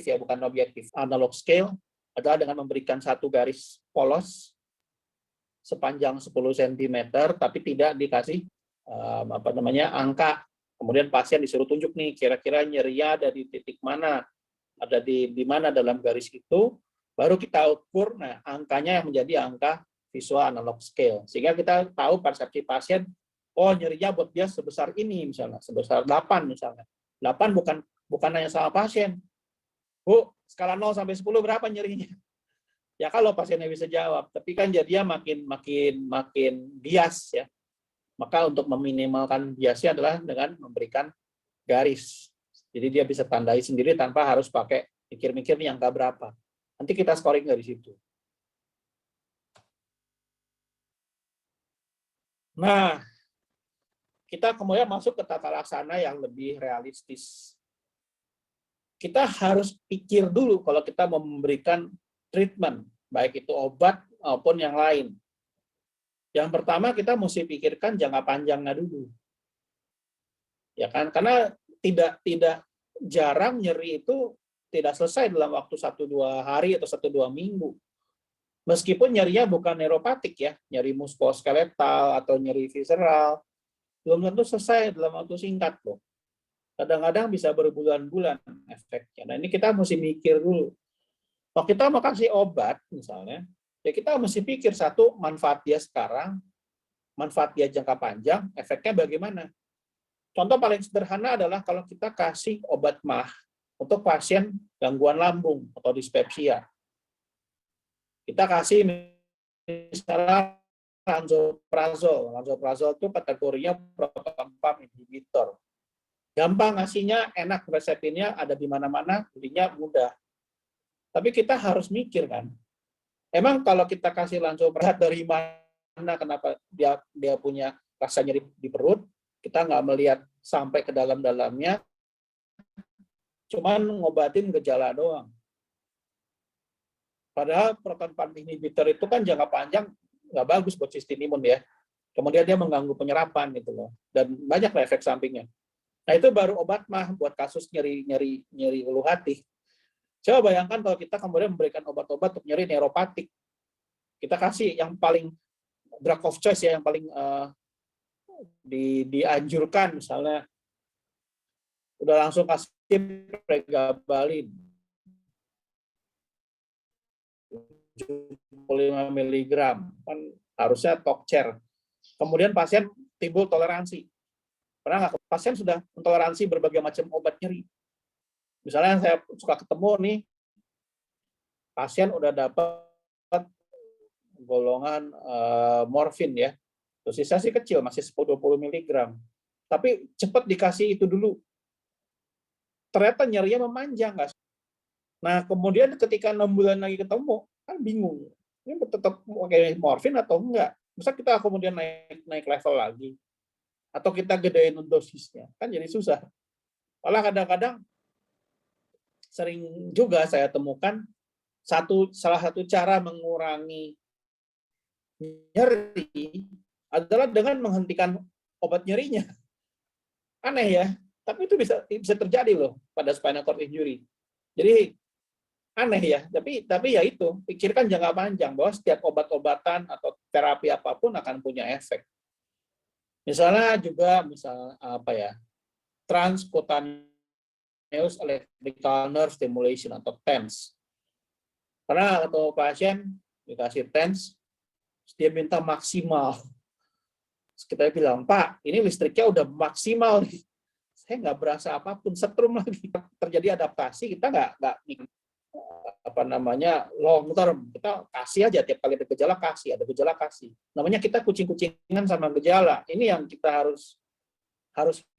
ya, bukan objektif. Analog scale adalah dengan memberikan satu garis polos sepanjang 10 cm, tapi tidak dikasih angka. Kemudian pasien disuruh tunjuk nih, kira-kira nyerinya ada di titik mana, ada di mana dalam garis itu, baru kita ukur. Nah, angkanya yang menjadi angka visual analog scale, sehingga kita tahu persepsi pasien, oh nyerinya buat dia sebesar ini misalnya, sebesar 8 misalnya. 8 bukan hanya sama pasien. Bu, skala 0 sampai 10 berapa nyerinya? Ya kalau pasiennya bisa jawab, tapi kan jadinya makin bias ya. Maka untuk meminimalkan biasnya adalah dengan memberikan garis. Jadi dia bisa tandai sendiri tanpa harus pakai mikir-mikir nih angka berapa. Nanti kita scoring dari situ. Nah, kita kemudian masuk ke tata laksana yang lebih realistis. Kita harus pikir dulu kalau kita mau memberikan treatment, baik itu obat maupun yang lain. Yang pertama kita mesti pikirkan jangka panjangnya dulu. Ya kan? Karena tidak jarang nyeri itu tidak selesai dalam waktu 1-2 hari atau 1-2 minggu. Meskipun nyerinya bukan neuropatik ya, nyeri muskuloskeletal atau nyeri visceral, belum tentu selesai dalam waktu singkat loh. Kadang-kadang bisa berbulan-bulan efeknya. Nah, ini kita mesti mikir dulu. Kalau kita mau kasih obat misalnya, ya kita mesti pikir satu, manfaat dia sekarang, manfaat dia jangka panjang, efeknya bagaimana. Contoh paling sederhana adalah kalau kita kasih obat MAH untuk pasien gangguan lambung atau dispepsia. Kita kasih misalnya lansoprazol. Lansoprazol itu kategorinya proton pump inhibitor. Gampang ngasihnya, enak, resepinnya ada di mana-mana, belinya mudah. Tapi kita harus mikir kan, emang kalau kita kasih lansoprazol dari mana, kenapa dia punya rasa nyeri di perut, kita nggak melihat sampai ke dalam-dalamnya, cuman ngobatin gejala doang. Padahal proton pump inhibitor itu kan jangka panjang nggak bagus buat sistem imun ya. Kemudian dia mengganggu penyerapan gitu loh, dan banyak efek sampingnya. Nah, itu baru obat mah buat kasus nyeri ulu hati. Coba bayangkan kalau kita kemudian memberikan obat-obat untuk nyeri neuropatik. Kita kasih yang paling drug of choice ya, yang paling dianjurkan, misalnya udah langsung kasih pregabalin 75 mg, kan harusnya Tokcer. Kemudian pasien timbul toleransi. Pernah nggak pasien sudah mentoleransi berbagai macam obat nyeri? Misalnya saya suka ketemu nih, pasien udah dapat golongan morfin ya, dosisnya sih kecil, masih 10-20 mg. Tapi cepat dikasih itu dulu. Ternyata nyerinya memanjang. Nah, kemudian ketika 6 bulan lagi ketemu, kan bingung. Ini tetap pakai morfin atau enggak? Masa kita kemudian naik level lagi? Atau kita gedein dosisnya? Kan jadi susah. Malah kadang-kadang sering juga saya temukan salah satu cara mengurangi nyeri adalah dengan menghentikan obat nyerinya. Aneh ya, tapi itu bisa terjadi loh pada spinal cord injury. Jadi aneh ya, tapi ya itu, pikirkan jangka panjang bahwa setiap obat-obatan atau terapi apapun akan punya efek. Misalnya juga transcutaneous electrical nerve stimulation atau TENS. Karena atau pasien dikasih TENS, dia minta maksimal. Kita bilang, Pak, ini listriknya udah maksimal nih. Saya nggak berasa apapun, setrum lagi. Terjadi adaptasi, kita nggak long term. Kita kasih aja tiap kali ada gejala kasih. Namanya kita kucing-kucingan sama gejala. Ini yang kita harus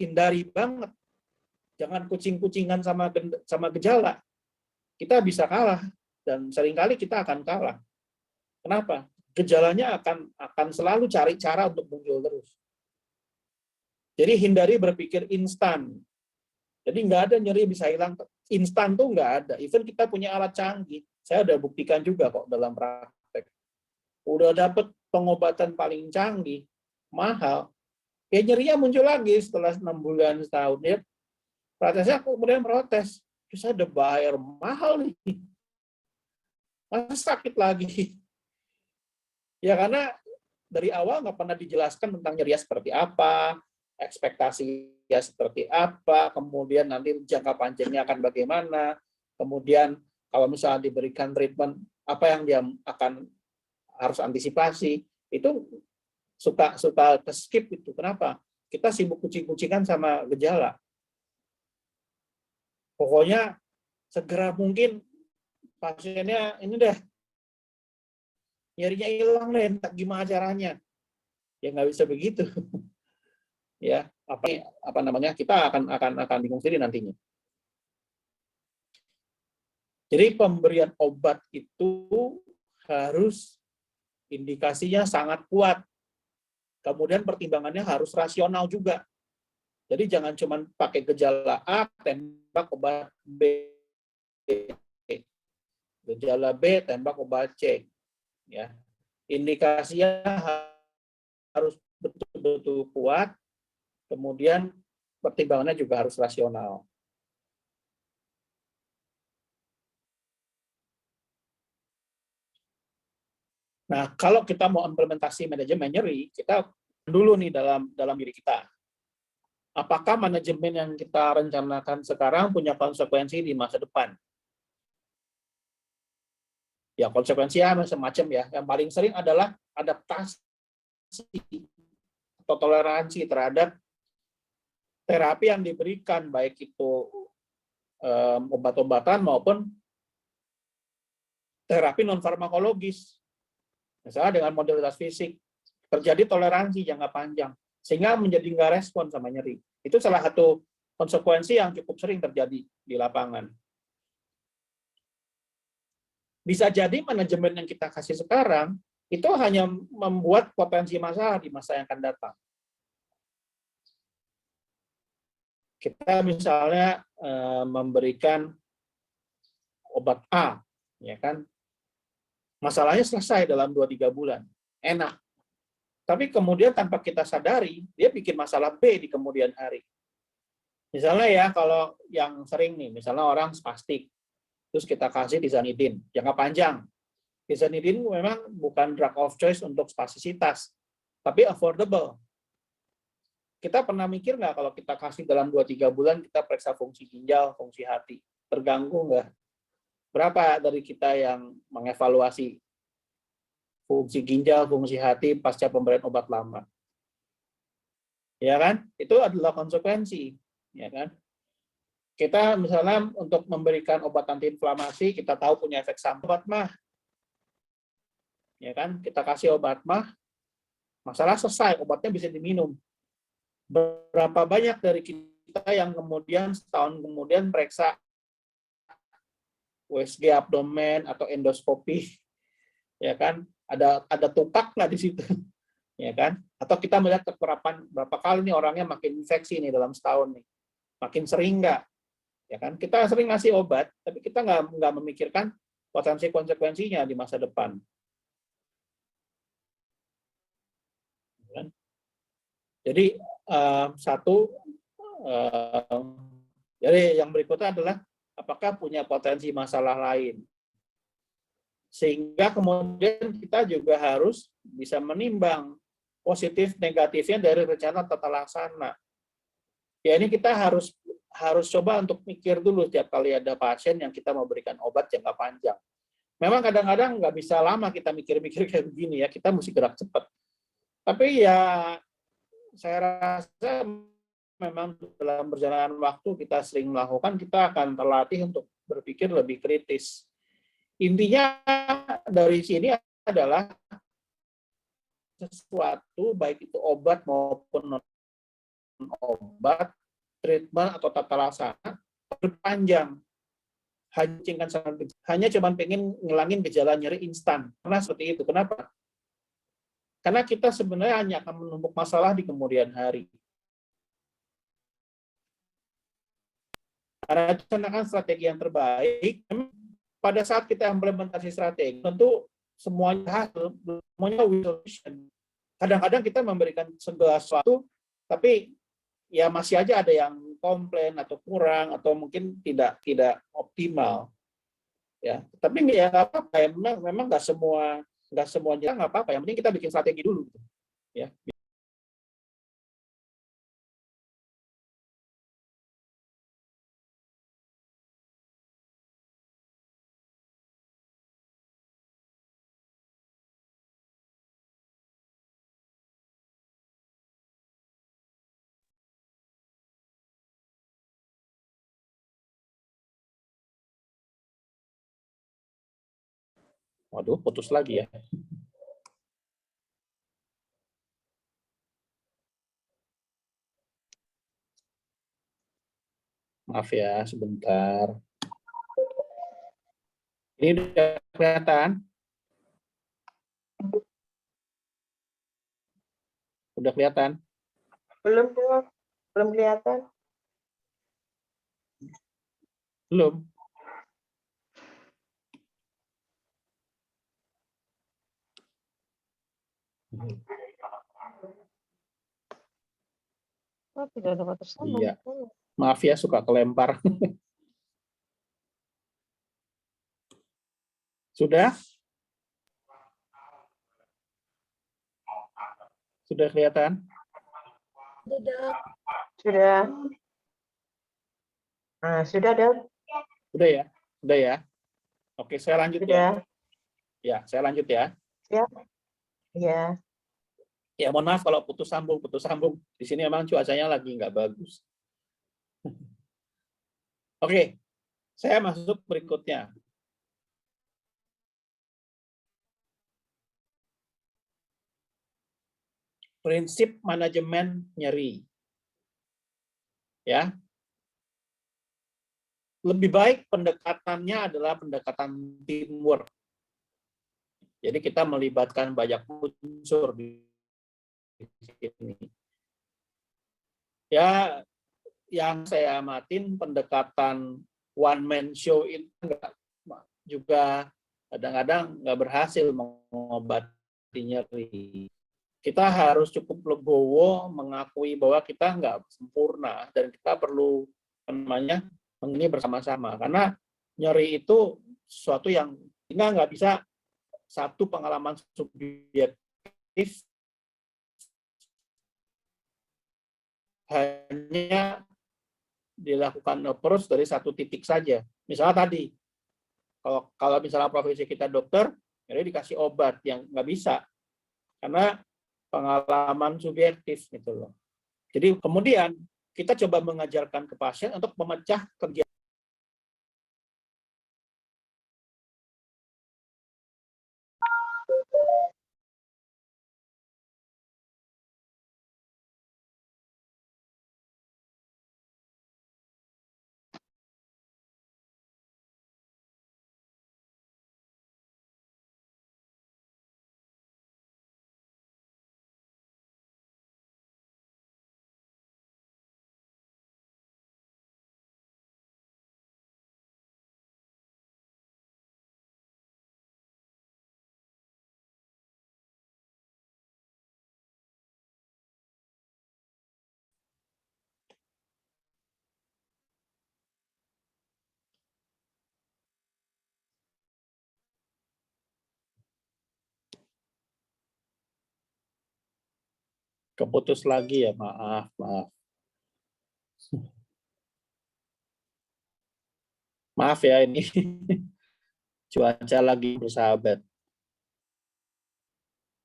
hindari banget. Jangan kucing-kucingan sama gejala. Kita bisa kalah dan seringkali kita akan kalah. Kenapa? Gejalanya akan selalu cari cara untuk muncul terus. Jadi hindari berpikir instan. Jadi nggak ada nyeri bisa hilang instan tuh nggak ada. Even kita punya alat canggih, saya udah buktikan juga kok dalam praktek. Udah dapet pengobatan paling canggih, mahal, ya nyerinya muncul lagi setelah 6 bulan setahun. Ya, protesnya kemudian protes, saya udah bayar mahal nih, masa sakit lagi? Ya karena dari awal nggak pernah dijelaskan tentang nyerinya seperti apa, ekspektasinya seperti apa, kemudian nanti jangka panjangnya akan bagaimana, kemudian kalau misalnya diberikan treatment, apa yang dia harus antisipasi, itu suka skip itu. Kenapa? Kita sibuk kucing-kucingan sama gejala. Pokoknya segera mungkin pasiennya ini deh, nyerinya hilang deh, entah gimana caranya. Ya nggak bisa begitu. Ya, kita akan bingung sendiri nantinya. Jadi pemberian obat itu harus indikasinya sangat kuat. Kemudian pertimbangannya harus rasional juga. Jadi jangan cuma pakai gejala A, tembak obat B. Gejala B, tembak obat C. Ya. Indikasinya harus betul-betul kuat, kemudian pertimbangannya juga harus rasional. Nah, kalau kita mau implementasi manajemen nyeri, kita dulu nih dalam diri kita. Apakah manajemen yang kita rencanakan sekarang punya konsekuensi di masa depan? Ya, konsekuensinya macam-macam ya. Yang paling sering adalah adaptasi atau toleransi terhadap terapi yang diberikan, baik itu obat-obatan maupun terapi non-farmakologis. Misalnya dengan modalitas fisik, terjadi toleransi jangka panjang, sehingga menjadi nggak respon sama nyeri. Itu salah satu konsekuensi yang cukup sering terjadi di lapangan. Bisa jadi manajemen yang kita kasih sekarang, itu hanya membuat potensi masalah di masa yang akan datang. Kita misalnya memberikan obat A, ya kan? Masalahnya selesai dalam 2-3 bulan. Enak. Tapi kemudian tanpa kita sadari, dia bikin masalah B di kemudian hari. Misalnya ya, kalau yang sering nih, misalnya orang spastik, terus kita kasih tizanidin jangka panjang. Tizanidin memang bukan drug of choice untuk spastisitas, tapi affordable. Kita pernah mikir nggak kalau kita kasih dalam 2-3 bulan, kita periksa fungsi ginjal, fungsi hati, terganggu nggak? Berapa dari kita yang mengevaluasi fungsi ginjal, fungsi hati pasca pemberian obat lama? Ya kan? Itu adalah konsekuensi. Ya kan? Kita misalnya untuk memberikan obat antiinflamasi, kita tahu punya efek samping obat mah. Ya kan? Kita kasih obat mah, masalah selesai, obatnya bisa diminum. Berapa banyak dari kita yang kemudian setahun kemudian periksa USG abdomen atau endoskopi, ya kan? Ada tupak nggak di situ, ya kan? Atau kita melihat kekerapan berapa kali nih orangnya makin infeksi nih dalam setahun nih, makin sering nggak, ya kan? Kita sering ngasih obat, tapi kita nggak memikirkan potensi konsekuensinya di masa depan. Jadi jadi yang berikutnya adalah apakah punya potensi masalah lain, sehingga kemudian kita juga harus bisa menimbang positif negatifnya dari rencana tata laksana. Ya ini kita harus coba untuk mikir dulu setiap kali ada pasien yang kita mau berikan obat jangka panjang. Memang kadang-kadang nggak bisa lama kita mikir-mikir kayak begini ya, kita mesti gerak cepat. Tapi ya saya rasa memang dalam perjalanan waktu kita sering melakukan, kita akan terlatih untuk berpikir lebih kritis. Intinya dari sini adalah sesuatu, baik itu obat maupun non-obat, treatment atau tata laksana, berpanjang. Hanya cuma pengen ngilangin gejala nyeri instan. Karena seperti itu. Kenapa? Karena kita sebenarnya hanya akan menumpuk masalah di kemudian hari. Karena rencanakan strategi yang terbaik, pada saat kita implementasi strategi, tentu semuanya solution. Kadang-kadang kita memberikan segala sesuatu, tapi ya masih aja ada yang komplain atau kurang atau mungkin tidak optimal. Ya, tapi ya nggak apa-apa. Ya, memang nggak semuanya nggak apa-apa. Yang penting kita bikin strategi dulu. Ya. Waduh, putus lagi ya. Maaf ya, sebentar. Ini udah kelihatan? Udah kelihatan? Belum kelihatan. Belum. Oh, tidak dapat tersambung. Iya. Maaf ya, suka kelempar. Sudah? Sudah kelihatan? Sudah. Nah, sudah, Dok. Sudah ya? Sudah ya? Oke, saya lanjut Sudah. Ya, saya lanjut ya. Siap. Ya. Ya, mohon maaf kalau putus sambung. Di sini memang cuacanya lagi nggak bagus. Oke, saya masuk berikutnya. Prinsip manajemen nyeri. Ya. Lebih baik pendekatannya adalah pendekatan teamwork. Jadi kita melibatkan banyak unsur di sini. Ya, yang saya amatin pendekatan one man show itu juga kadang-kadang nggak berhasil mengobati nyeri. kita harus cukup legowo mengakui bahwa kita nggak sempurna dan kita perlu namanya ini bersama-sama, karena nyeri itu sesuatu yang nggak bisa satu pengalaman subjektif hanya dilakukan approach dari satu titik saja. Misalnya tadi, kalau misalnya profesi kita dokter, jadi dikasih obat yang nggak bisa, karena pengalaman subjektif gitu loh. Jadi kemudian kita coba mengajarkan ke pasien untuk memecah kegiatan. Keputus lagi ya, maaf. Maaf ya, ini cuaca lagi bersahabat.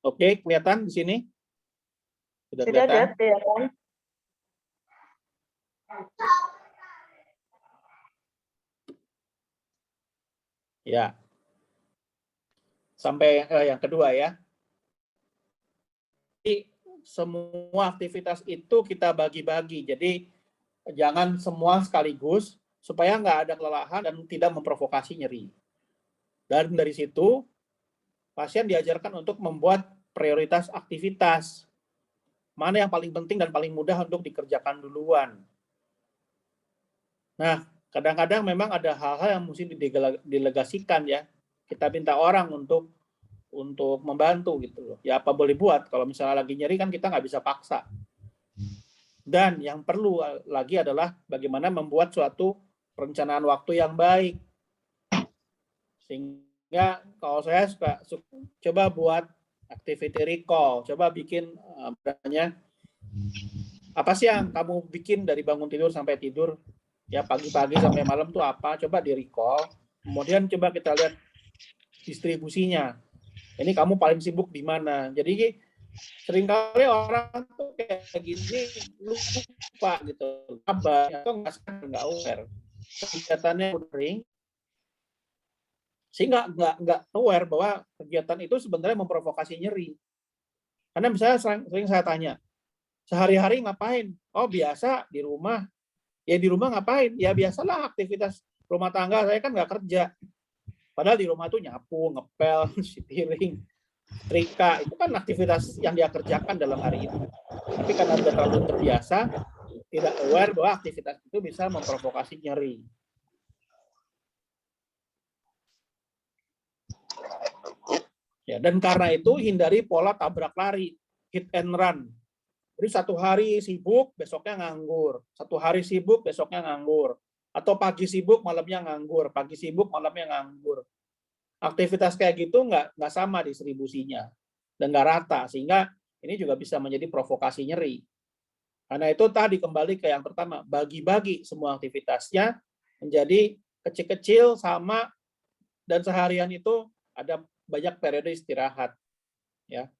Oke, kelihatan di sini? Sudah kelihatan? Kelihatan. Ya. Sampai yang kedua ya. Jadi semua aktivitas itu kita bagi-bagi. Jadi jangan semua sekaligus supaya nggak ada kelelahan dan tidak memprovokasi nyeri. Dan dari situ pasien diajarkan untuk membuat prioritas aktivitas. Mana yang paling penting dan paling mudah untuk dikerjakan duluan. Nah, kadang-kadang memang ada hal-hal yang mesti didelegasikan ya. Kita minta orang untuk membantu gitu loh. Ya apa boleh buat, kalau misalnya lagi nyeri kan kita nggak bisa paksa. Dan yang perlu lagi adalah bagaimana membuat suatu perencanaan waktu yang baik. Sehingga kalau saya suka coba buat activity recall, coba bikin apa sih yang kamu bikin dari bangun tidur sampai tidur, ya pagi-pagi sampai malam tuh apa, coba di recall. Kemudian coba kita lihat distribusinya. Ini kamu paling sibuk di mana. Jadi seringkali orang tuh kayak gini lupa gitu, kabar atau nggak aware kegiatannya sering, sehingga nggak aware bahwa kegiatan itu sebenarnya memprovokasi nyeri. Karena misalnya sering saya tanya, sehari-hari ngapain? Oh biasa di rumah. Ya di rumah ngapain? Ya biasalah aktivitas rumah tangga, saya kan nggak kerja. Padahal di rumah tuh nyapu, ngepel, cuci piring, trika, itu kan aktivitas yang dia kerjakan dalam hari itu. Tapi karena sudah terlalu terbiasa, tidak aware bahwa aktivitas itu bisa memprovokasi nyeri. Ya, dan karena itu hindari pola tabrak lari, hit and run. Jadi satu hari sibuk, besoknya nganggur. Satu hari sibuk, besoknya nganggur. Atau pagi sibuk, malamnya nganggur. Pagi sibuk, malamnya nganggur. Aktivitas kayak gitu nggak sama distribusinya. Dan nggak rata. Sehingga ini juga bisa menjadi provokasi nyeri. Karena itu tadi kembali ke yang pertama. Bagi-bagi semua aktivitasnya menjadi kecil-kecil sama. Dan seharian itu ada banyak periode istirahat. Ya.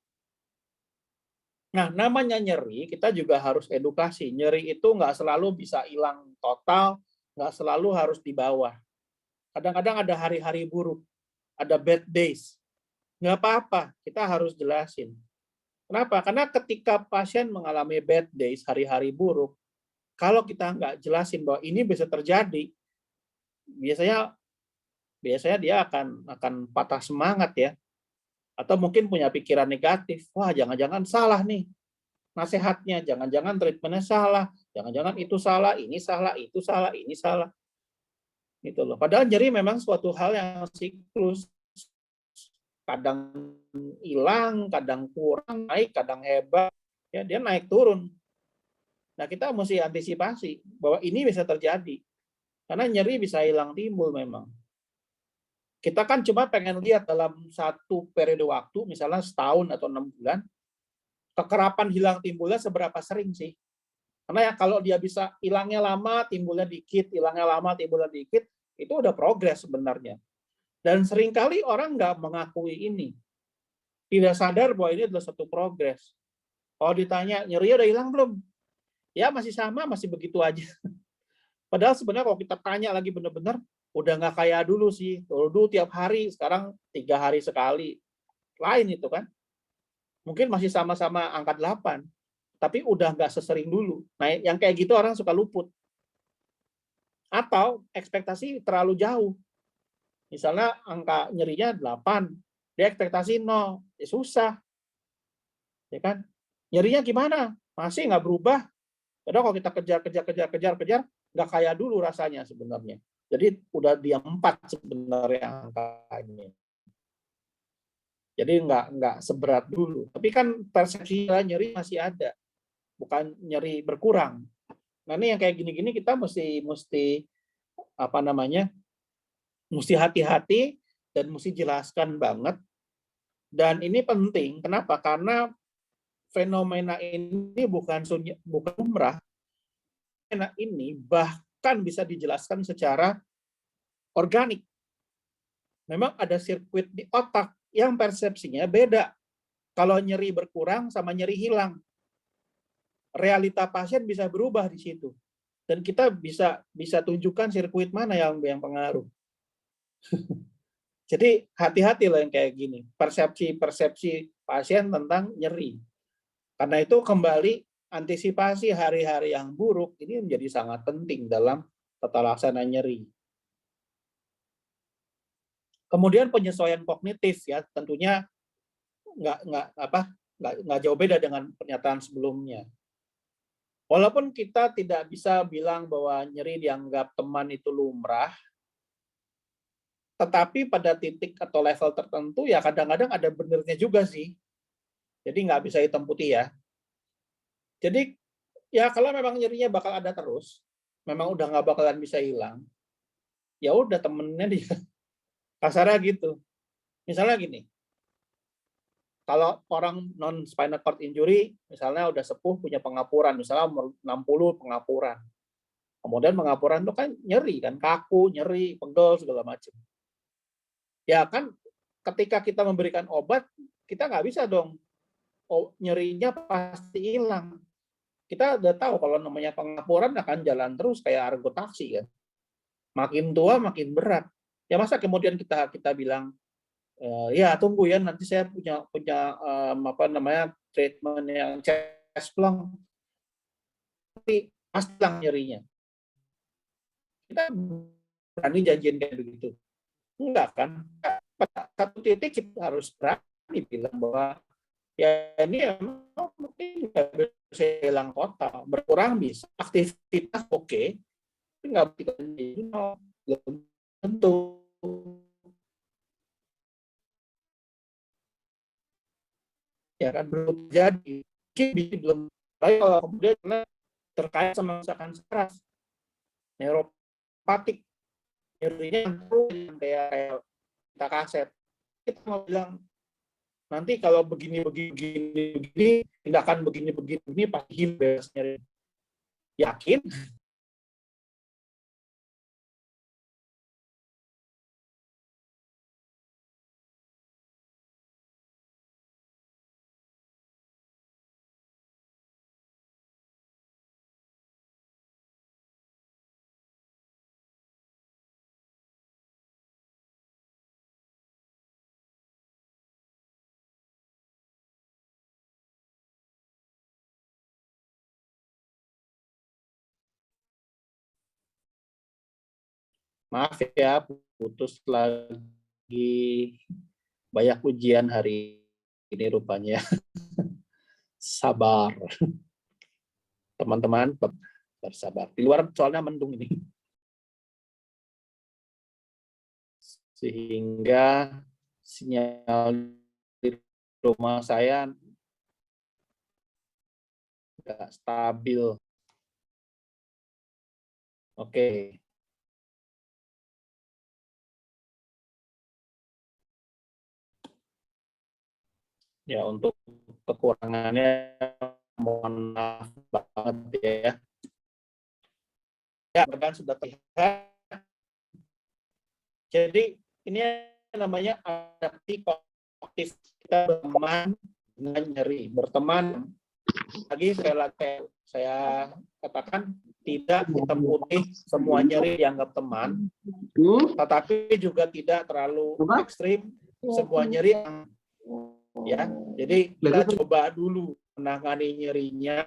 Nah, namanya nyeri, kita juga harus edukasi. Nyeri itu nggak selalu bisa hilang total, nggak selalu harus di bawah. Kadang-kadang ada hari-hari buruk, ada bad days. Nggak apa-apa, kita harus jelasin. Kenapa? Karena ketika pasien mengalami bad days, hari-hari buruk, kalau kita nggak jelasin bahwa ini bisa terjadi, biasanya dia akan patah semangat ya. Atau mungkin punya pikiran negatif, wah jangan-jangan salah nih nasihatnya, jangan-jangan treatmentnya salah, jangan-jangan itu salah, ini salah, itu salah, ini salah. Gitu loh. Padahal nyeri memang suatu hal yang siklus. kadang hilang, kadang kurang, naik, kadang hebat, ya dia naik turun. Nah, kita mesti antisipasi bahwa ini bisa terjadi. Karena nyeri bisa hilang timbul memang. Kita kan cuma pengen lihat dalam satu periode waktu, misalnya setahun atau 6 bulan, kekerapan hilang timbulnya seberapa sering sih? Karena ya kalau dia bisa hilangnya lama, timbulnya dikit, hilangnya lama, timbulnya dikit, itu udah progres sebenarnya. Dan seringkali orang nggak mengakui ini. Tidak sadar bahwa ini adalah satu progres. Kalau ditanya, nyeri udah hilang belum? Ya masih sama, masih begitu aja. Padahal sebenarnya kalau kita tanya lagi benar-benar, udah nggak kayak dulu sih. Dulu tiap hari, sekarang 3 hari sekali. Lain itu kan. Mungkin masih sama-sama angka 8, tapi udah nggak sesering dulu. Nah, yang kayak gitu orang suka luput. Atau ekspektasi terlalu jauh. Misalnya angka nyerinya 8, dia ekspektasi 0, ya susah. Ya kan? Nyerinya gimana? Masih nggak berubah. Padahal kalau kita kejar, nggak kayak dulu rasanya sebenarnya. Jadi udah di 4 sebenarnya angkanya. Jadi nggak seberat dulu. Tapi kan persepsi nyeri masih ada, bukan nyeri berkurang. Nah ini yang kayak gini-gini kita mesti apa namanya? Mesti hati-hati dan mesti jelaskan banget. Dan ini penting. Kenapa? Karena fenomena ini bukan lumrah. Fenomena ini bahkan bisa dijelaskan secara organik. Memang ada sirkuit di otak yang persepsinya beda. Kalau nyeri berkurang sama nyeri hilang. Realita pasien bisa berubah di situ. Dan kita bisa tunjukkan sirkuit mana yang pengaruh. Jadi hati-hati loh yang kayak gini. Persepsi pasien tentang nyeri. Karena itu kembali antisipasi hari-hari yang buruk ini menjadi sangat penting dalam tata laksana nyeri. Kemudian penyesuaian kognitif ya tentunya nggak jauh beda dengan pernyataan sebelumnya. Walaupun kita tidak bisa bilang bahwa nyeri dianggap teman itu lumrah, tetapi pada titik atau level tertentu ya kadang-kadang ada benernya juga sih. Jadi nggak bisa hitam putih ya. Jadi ya kalau memang nyerinya bakal ada terus, memang udah nggak bakalan bisa hilang, ya udah temennya dia. Kasarnya gitu. Misalnya gini, kalau orang non spinal cord injury, misalnya udah sepuh punya pengapuran, misalnya umur 60 pengapuran. Kemudian pengapuran itu kan nyeri kan, kaku, nyeri, pegel segala macam. Ya kan ketika kita memberikan obat, kita nggak bisa dong nyerinya pasti hilang. Kita udah tahu kalau namanya pengapuran akan jalan terus kayak argo taksi kan. Makin tua makin berat. Ya masa kemudian kita bilang ya tunggu ya nanti saya punya apa namanya treatment yang chest plung tapi pasti hilang nyerinya. Kita berani janjiin kayak begitu. Enggak kan? Pada satu titik kita harus berani bilang bahwa ya ini emang mungkin nggak bisa hilang total, berkurang bisa, aktivitas oke, tapi nggak bisa belum tentu. Ya kan belum jadi, mungkin belum. Tapi kalau kemudian terkait sama misalkan stres, neuropatik, nyerinya kayak kita kaset, kita mau bilang nanti kalau begini tindakan begini pasti hilang nyeri. Yakin? Maaf ya, putus lagi, banyak ujian hari ini rupanya. Sabar. Teman-teman, bersabar. Di luar soalnya mendung ini. Sehingga sinyal di rumah saya nggak stabil. Oke. Ya, untuk kekurangannya mohon maaf banget ya. Ya, rekan sudah terlihat. Jadi ini namanya adaptif kognitif. Kita berteman dengan nyeri, berteman. Lagi saya katakan tidak hitam putih semua nyeri dianggap teman, tetapi juga tidak terlalu ekstrim semua nyeri. Ya, jadi kita coba dulu menangani nyerinya,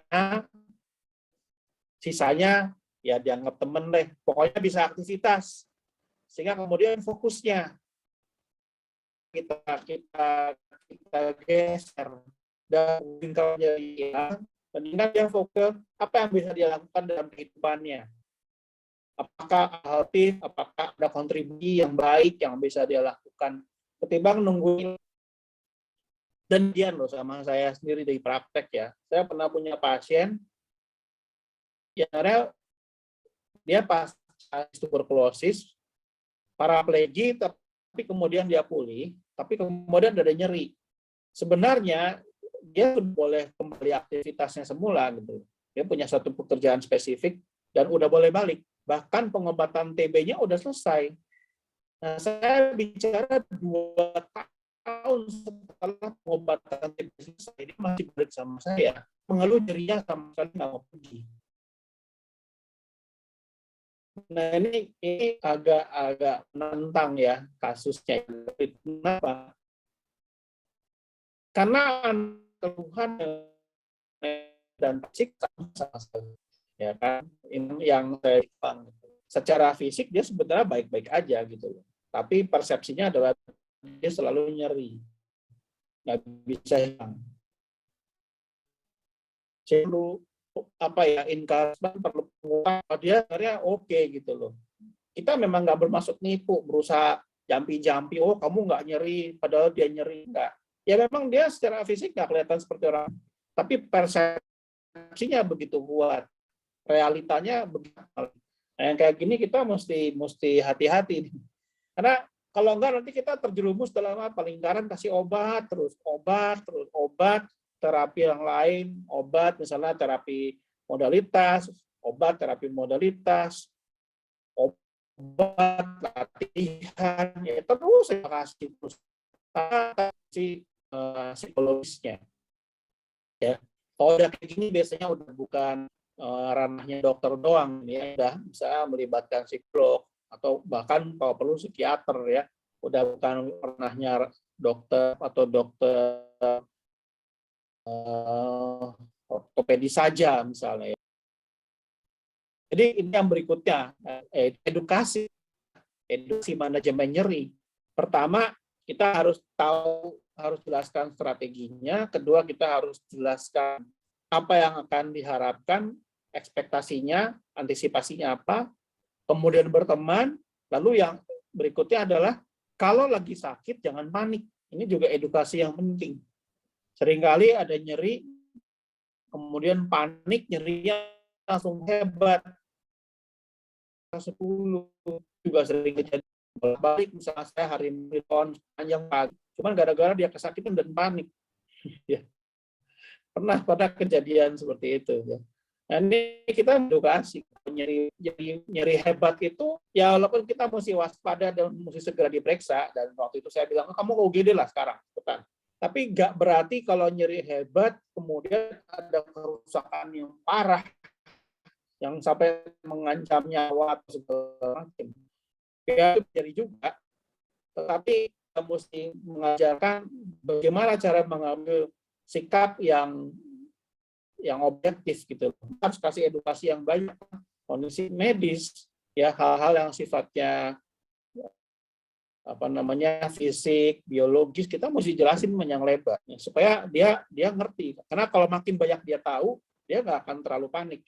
sisanya ya dianggap temen deh. Pokoknya bisa aktivitas, sehingga kemudian fokusnya kita geser dan kalau nyeri hilang, mendingan dia fokus apa yang bisa dia lakukan dalam kehidupannya. Apakah aktif, apakah ada kontribusi yang baik yang bisa dia lakukan, ketimbang nungguin. Dan dia loh, sama saya sendiri dari praktek ya, saya pernah punya pasien yang dia pas tuberkulosis, paraplegi, tapi kemudian dia pulih, tapi kemudian ada nyeri. Sebenarnya dia boleh kembali aktivitasnya semula gitu. Dia punya satu pekerjaan spesifik dan udah boleh balik. Bahkan pengobatan TB-nya udah selesai. Nah, saya bicara 2 tahun setelah pengobatan TB selesai, dia masih balik sama saya. Mengeluh nyerinya sama sekali nggak mau pergi. Nah, ini agak menantang ya kasusnya. Kenapa? Karena keluhan dan fisik sama sekali. Ya kan, ini yang saya bilang. Secara fisik dia sebenarnya baik-baik aja gitu loh. Tapi persepsinya adalah dia selalu nyeri, nggak bisa hilang. Saya perlu encouragement, perlu penguatan, dia sebenarnya oke gitu loh. Kita memang nggak bermaksud nipu, berusaha jampi-jampi, oh kamu nggak nyeri, padahal dia nyeri, nggak. Ya memang dia secara fisik nggak kelihatan seperti orang, tapi persepsinya begitu kuat, realitanya begitu. Nah, yang kayak gini kita mesti hati-hati, karena kalau enggak nanti kita terjerumus dalam lingkaran kasih obat terus obat, terapi yang lain, obat misalnya terapi modalitas, obat terapi modalitas, obat latihan, ya terus saya kasih terus psikologisnya. Ya, kalau udah kayak gini biasanya udah bukan ranahnya dokter doang, ya udah bisa melibatkan psikolog atau bahkan kalau perlu psikiater ya, udah bukan ranahnya dokter atau dokter ortopedi saja misalnya. Jadi ini yang berikutnya, edukasi manajemen nyeri. Pertama, kita harus jelaskan strateginya. Kedua, kita harus jelaskan apa yang akan diharapkan, ekspektasinya, antisipasinya apa. Kemudian berteman. Lalu yang berikutnya adalah kalau lagi sakit jangan panik. Ini juga edukasi yang penting. Seringkali ada nyeri, kemudian panik, nyerinya langsung hebat. 10 juga sering kejadian balik, misalnya saya hari maraton panjang pagi, cuman gara-gara dia kesakitan dan panik. Ya. Pernah kejadian seperti itu ya. Nah, ini kita edukasi, nyeri hebat itu ya walaupun kita mesti waspada dan mesti segera diperiksa, dan waktu itu saya bilang kamu ke UGD lah sekarang, cepetan. Tapi nggak berarti kalau nyeri hebat kemudian ada kerusakan yang parah yang sampai mengancam nyawa atau segala macam. Ya itu jadi juga, tetapi kita mesti mengajarkan bagaimana cara mengambil sikap yang objektif gitu. Harus kasih edukasi yang banyak, kondisi medis, ya hal-hal yang sifatnya fisik, biologis, kita mesti jelasin panjang lebar ya, supaya dia ngerti. Karena kalau makin banyak dia tahu, dia nggak akan terlalu panik.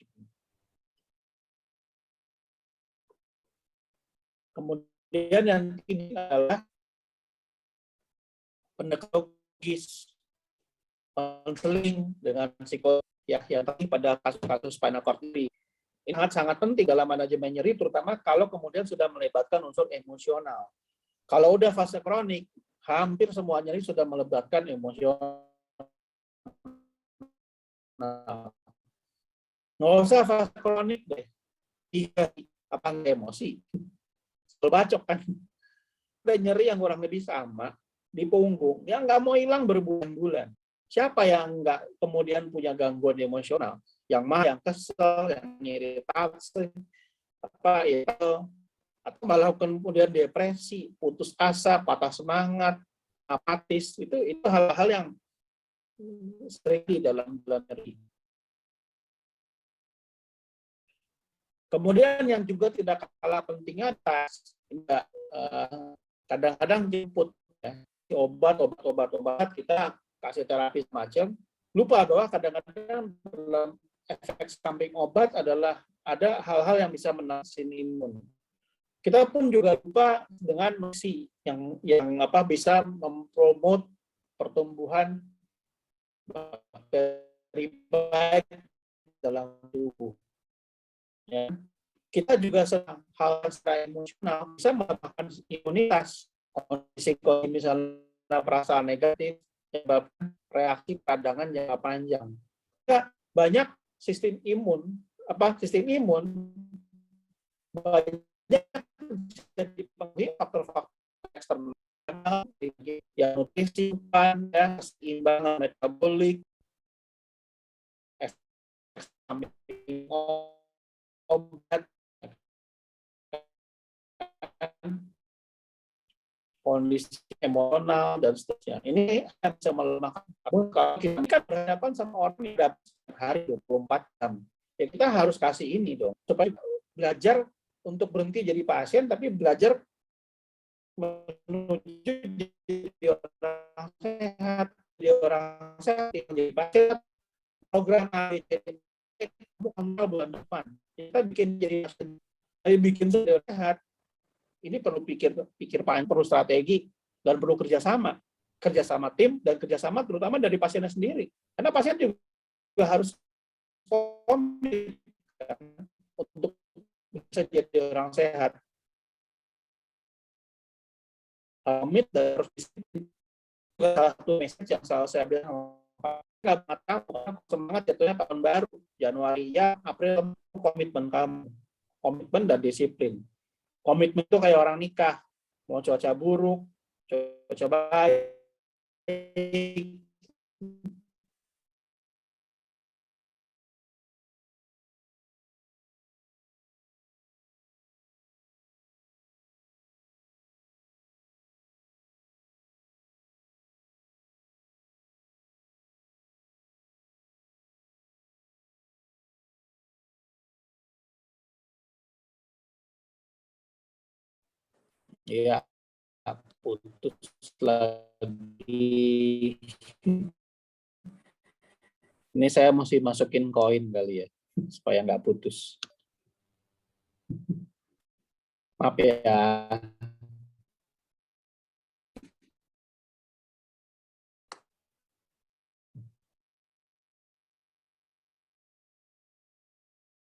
Kemudian yang ini adalah pendekatan logis, konseling dengan psikolog ya, yang penting pada kasus-kasus spinal cord injury. Ini sangat penting dalam manajemen nyeri, terutama kalau kemudian sudah melibatkan unsur emosional. Kalau udah fase kronik, hampir semua nyeri sudah melibatkan emosional. Nggak usah fase kronik deh. Iya, apa emosi? Bacok kan. Udah nyeri yang kurang lebih sama di punggung, yang nggak mau hilang berbulan-bulan. Siapa yang nggak kemudian punya gangguan emosional? Yang marah, yang kesel, yang iritasi, apa itu, atau malah kemudian depresi, putus asa, patah semangat, apatis, itu hal-hal yang sering di dalam nyeri. Kemudian yang juga tidak kalah pentingnya kadang-kadang jemput ya, obat kita kasih terapi semacam, lupa bahwa kadang-kadang dalam efek samping obat adalah ada hal-hal yang bisa menaikkan imun. Kita pun juga lupa dengan misi yang bisa mempromot pertumbuhan bakteri baik dalam tubuh. Ya. Kita juga sedang hal secara emosional bisa menyebabkan imunitas, kondisi misalnya perasaan negatif, menyebabkan reaksi peradangan jangka panjang. Ya, banyak sistem imun banyak jadi dipengaruhi faktor-faktor eksternal yang nutrisi, ya, keseimbangan metabolik, obat, kondisi emosional dan seterusnya. Ini akan bisa melemahkan. Kalau kita kan berhadapan sama orang yang dapat hari 24 jam. Ya kita harus kasih ini dong, supaya belajar untuk berhenti jadi pasien, tapi belajar menuju jadi orang sehat, yang jadi pasien. Program kamu bulan depan kita bikin sehat. Ini perlu pikir panjang, perlu strategi, dan perlu kerjasama tim dan kerjasama terutama dari pasiennya sendiri, karena pasien juga harus komit untuk bisa jadi orang sehat, komit dan harus disiplin. Salah satu message yang selalu saya bilang, semangat jatuhnya tahun baru Januari ya April, komitmen dan disiplin. Komitmen itu kayak orang nikah, mau cuaca buruk, cuaca baik, ya putus lagi. Ini saya mesti masukin koin kali ya, supaya nggak putus. Maaf ya.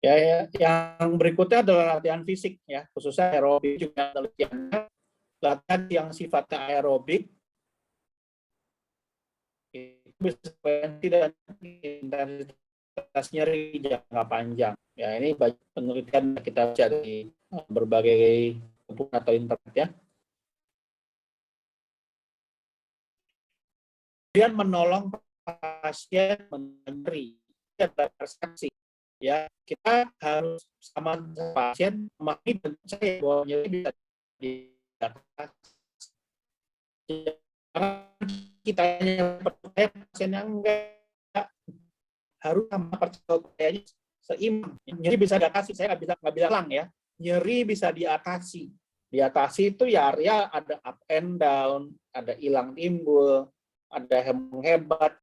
Ya, yang berikutnya adalah latihan fisik ya, khususnya aerobik juga latihan yang sifatnya aerobik itu bisa tidak intensitas nyeri jangka panjang. Ya, ini banyak penelitian kita baca di berbagai buku atau internet ya. Kemudian menolong pasien menyeri, ada persepsi. Ya, kita harus sama pasien memahami dan percaya bahwa nyeri bisa diatasi. Kita percaya pasien yang enggak, harus sama percayanya seimbang. Nyeri bisa diatasi, saya nggak bilang ya. Nyeri bisa diatasi. Diatasi itu ya area ada up and down, ada hilang timbul, ada hebat,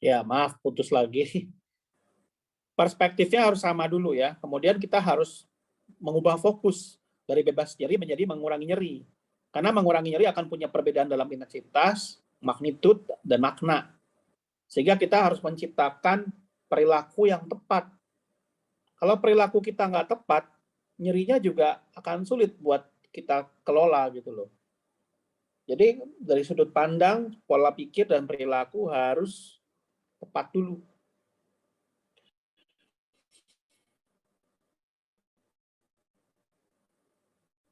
Ya, maaf, putus lagi. Perspektifnya harus sama dulu ya. Kemudian kita harus mengubah fokus dari bebas nyeri menjadi mengurangi nyeri. Karena mengurangi nyeri akan punya perbedaan dalam intensitas, magnitud, dan makna. Sehingga kita harus menciptakan perilaku yang tepat. Kalau perilaku kita nggak tepat, nyerinya juga akan sulit buat kita kelola gitu loh. Jadi dari sudut pandang, pola pikir, dan perilaku harus tepat dulu.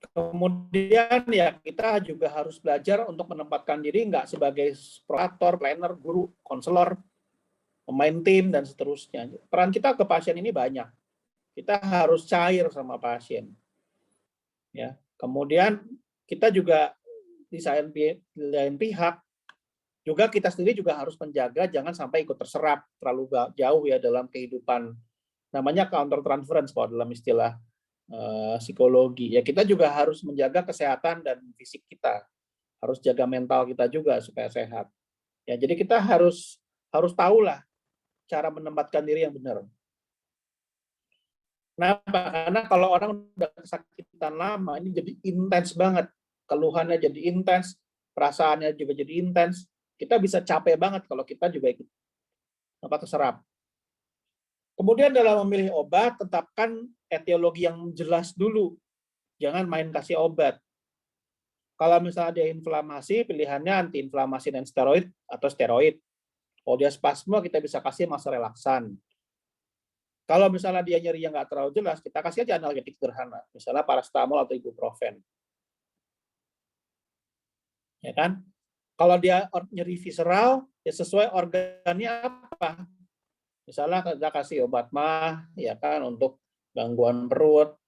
Kemudian ya kita juga harus belajar untuk menempatkan diri nggak sebagai proaktor, planner, guru, konselor, pemain tim, dan seterusnya. Peran kita ke pasien ini banyak. Kita harus cair sama pasien. Ya. Kemudian kita juga di lain pihak juga kita sendiri juga harus menjaga jangan sampai ikut terserap terlalu jauh ya dalam kehidupan. Namanya counter transference kalau dalam istilah psikologi. Ya kita juga harus menjaga kesehatan dan fisik kita. Harus jaga mental kita juga supaya sehat. Ya jadi kita harus tahulah cara menempatkan diri yang benar. Kenapa? Karena kalau orang udah kesakitan lama ini jadi intens banget. Keluhannya jadi intens, perasaannya juga jadi intens. Kita bisa capek banget kalau kita juga ikut terserap. Kemudian dalam memilih obat, tetapkan etiologi yang jelas dulu. Jangan main kasih obat. Kalau misalnya dia inflamasi, pilihannya antiinflamasi dan steroid atau steroid. Kalau dia spasme, kita bisa kasih masa relaksan. Kalau misalnya dia nyeri yang nggak terlalu jelas, kita kasih aja analgetik sederhana. Misalnya paracetamol atau ibuprofen. Ya kan? Kalau dia nyeri visceral, ya sesuai organnya apa. Misalnya kita kasih obat mah, ya kan, untuk gangguan perut.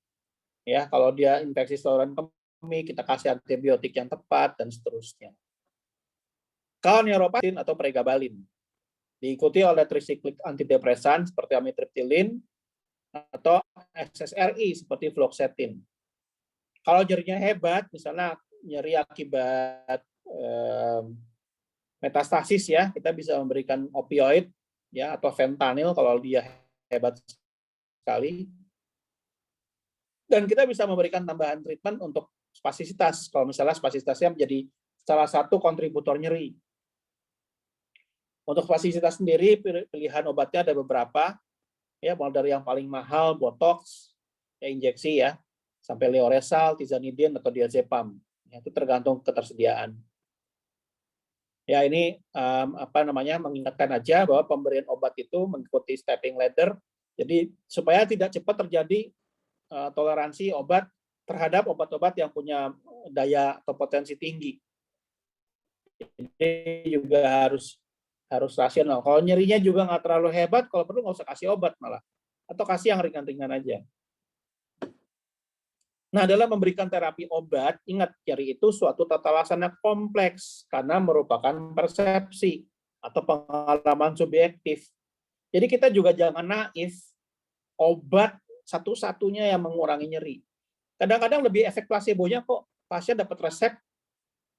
Ya, kalau dia infeksi saluran kemih, kita kasih antibiotik yang tepat dan seterusnya. Kalau neuropatin atau pregabalin, diikuti oleh trisiklik antidepresan seperti amitriptilin atau SSRI seperti fluoxetine. Kalau nyerinya hebat, misalnya nyeri akibat metastasis ya, kita bisa memberikan opioid ya atau fentanyl kalau dia hebat sekali. Dan kita bisa memberikan tambahan treatment untuk spastisitas kalau misalnya spastisitasnya menjadi salah satu kontributor nyeri. Untuk spastisitas sendiri pilihan obatnya ada beberapa ya, mulai dari yang paling mahal botox ya injeksi ya, sampai leoresal, tizanidin atau diazepam. Ya, itu tergantung ketersediaan. Ya ini mengingatkan aja bahwa pemberian obat itu mengikuti stepping ladder. Jadi supaya tidak cepat terjadi toleransi obat terhadap obat-obat yang punya daya atau potensi tinggi. Jadi juga harus rasional. Kalau nyerinya juga nggak terlalu hebat, kalau perlu nggak usah kasih obat malah, atau kasih yang ringan-ringan aja. Nah, dalam memberikan terapi obat, ingat nyeri itu suatu tata laksana kompleks karena merupakan persepsi atau pengalaman subjektif. Jadi kita juga jangan naif, obat satu-satunya yang mengurangi nyeri. Kadang-kadang lebih efek placebo-nya kok. Pasien dapat resep,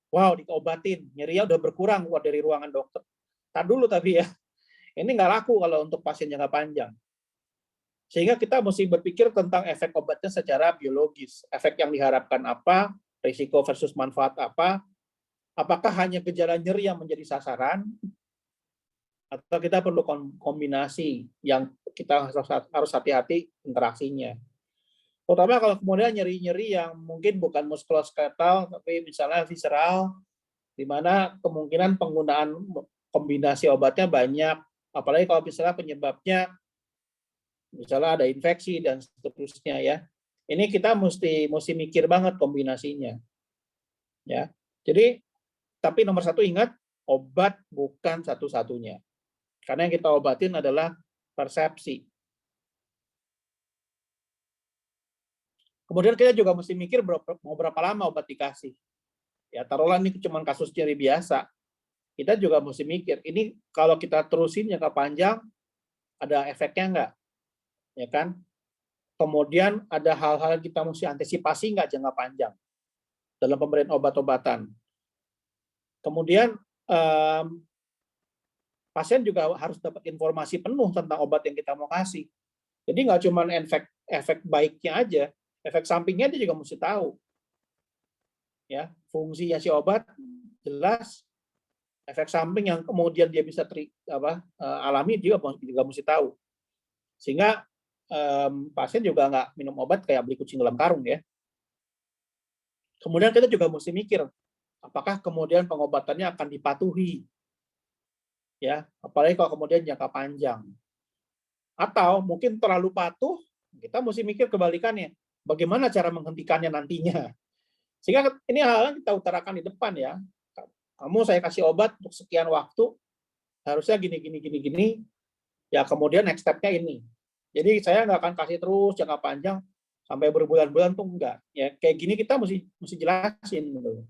wow diobatin, nyerinya udah berkurang keluar dari ruangan dokter. Tar dulu tapi ya, ini nggak laku kalau untuk pasien jangka panjang. Sehingga kita mesti berpikir tentang efek obatnya secara biologis. Efek yang diharapkan apa, risiko versus manfaat apa, apakah hanya gejala nyeri yang menjadi sasaran, atau kita perlu kombinasi yang kita harus hati-hati interaksinya. Terutama kalau kemudian nyeri-nyeri yang mungkin bukan muskuloskeletal, tapi misalnya visceral, di mana kemungkinan penggunaan kombinasi obatnya banyak, apalagi kalau misalnya penyebabnya misalnya ada infeksi dan seterusnya ya. Ini kita mesti mikir banget kombinasinya. Ya. Jadi tapi nomor satu ingat, obat bukan satu-satunya. Karena yang kita obatin adalah persepsi. Kemudian kita juga mesti mikir mau berapa lama obat dikasih. Ya, taruhlah ini cuma kasus nyeri biasa. Kita juga mesti mikir, ini kalau kita terusin jangka panjang, ada efeknya enggak? Ya kan? Kemudian ada hal-hal yang kita mesti antisipasi nggak jangka panjang dalam pemberian obat-obatan. Kemudian pasien juga harus dapat informasi penuh tentang obat yang kita mau kasih. Jadi nggak cuma efek baiknya aja, efek sampingnya dia juga mesti tahu. Ya, fungsinya si obat jelas, efek samping yang kemudian dia bisa alami juga mesti tahu. Sehingga pasien juga nggak minum obat kayak beli kucing dalam karung ya. Kemudian kita juga mesti mikir, apakah kemudian pengobatannya akan dipatuhi, ya, apalagi kalau kemudian jangka panjang. Atau mungkin terlalu patuh, kita mesti mikir kebalikannya, bagaimana cara menghentikannya nantinya. Sehingga ini hal yang kita utarakan di depan ya. Kamu saya kasih obat untuk sekian waktu, harusnya gini. Ya kemudian next step-nya ini. Jadi saya nggak akan kasih terus jangka panjang sampai berbulan-bulan tuh enggak. Ya kayak gini kita mesti jelasin gitu.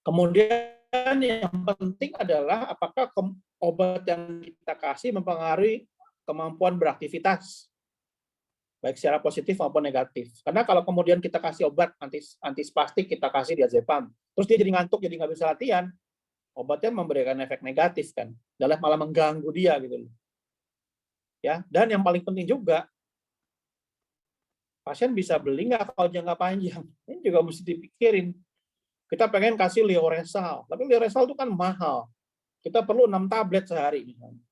Kemudian yang penting adalah apakah obat yang kita kasih mempengaruhi kemampuan beraktivitas, baik secara positif maupun negatif. Karena kalau kemudian kita kasih obat antispastik, kita kasih diazepam, terus dia jadi ngantuk, jadi nggak bisa latihan, obatnya memberikan efek negatif kan, malah mengganggu dia gitu. Ya, dan yang paling penting juga, pasien bisa beli nggak kalau jangka panjang? Ini juga mesti dipikirin. Kita pengen kasih Lioresal, tapi Lioresal itu kan mahal. Kita perlu 6 tablet sehari misalnya.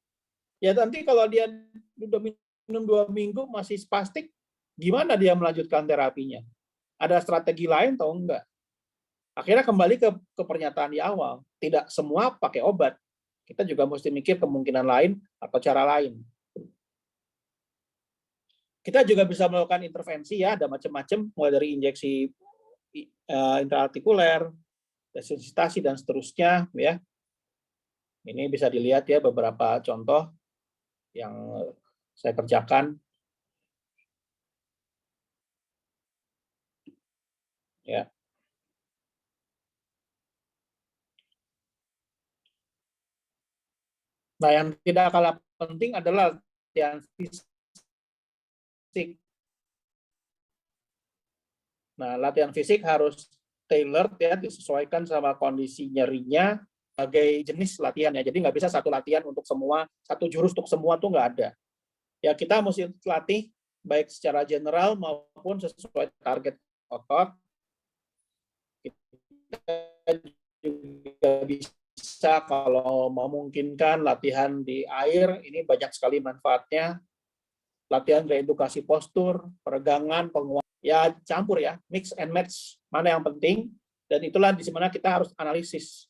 Ya nanti kalau dia udah minum 2 minggu masih spastik, gimana dia melanjutkan terapinya? Ada strategi lain atau enggak? Akhirnya kembali ke pernyataan di awal, tidak semua pakai obat. Kita juga mesti mikir kemungkinan lain atau cara lain. Kita juga bisa melakukan intervensi ya, ada macam-macam, mulai dari injeksi intraartikuler, resusitasi dan seterusnya ya. Ini bisa dilihat ya beberapa contoh yang saya kerjakan. Ya. Nah, yang tidak kalah penting adalah latihan fisik. Nah, latihan fisik harus tailored ya, disesuaikan sama kondisi nyerinya, sebagai jenis latihan ya. Jadi nggak bisa satu latihan untuk semua, satu jurus untuk semua tuh nggak ada. Ya kita mesti latih baik secara general maupun sesuai target otot. Kita juga bisa kalau memungkinkan latihan di air, ini banyak sekali manfaatnya. Latihan reedukasi postur, peregangan, penguatan. Ya campur ya, mix and match, mana yang penting, dan itulah di mana kita harus analisis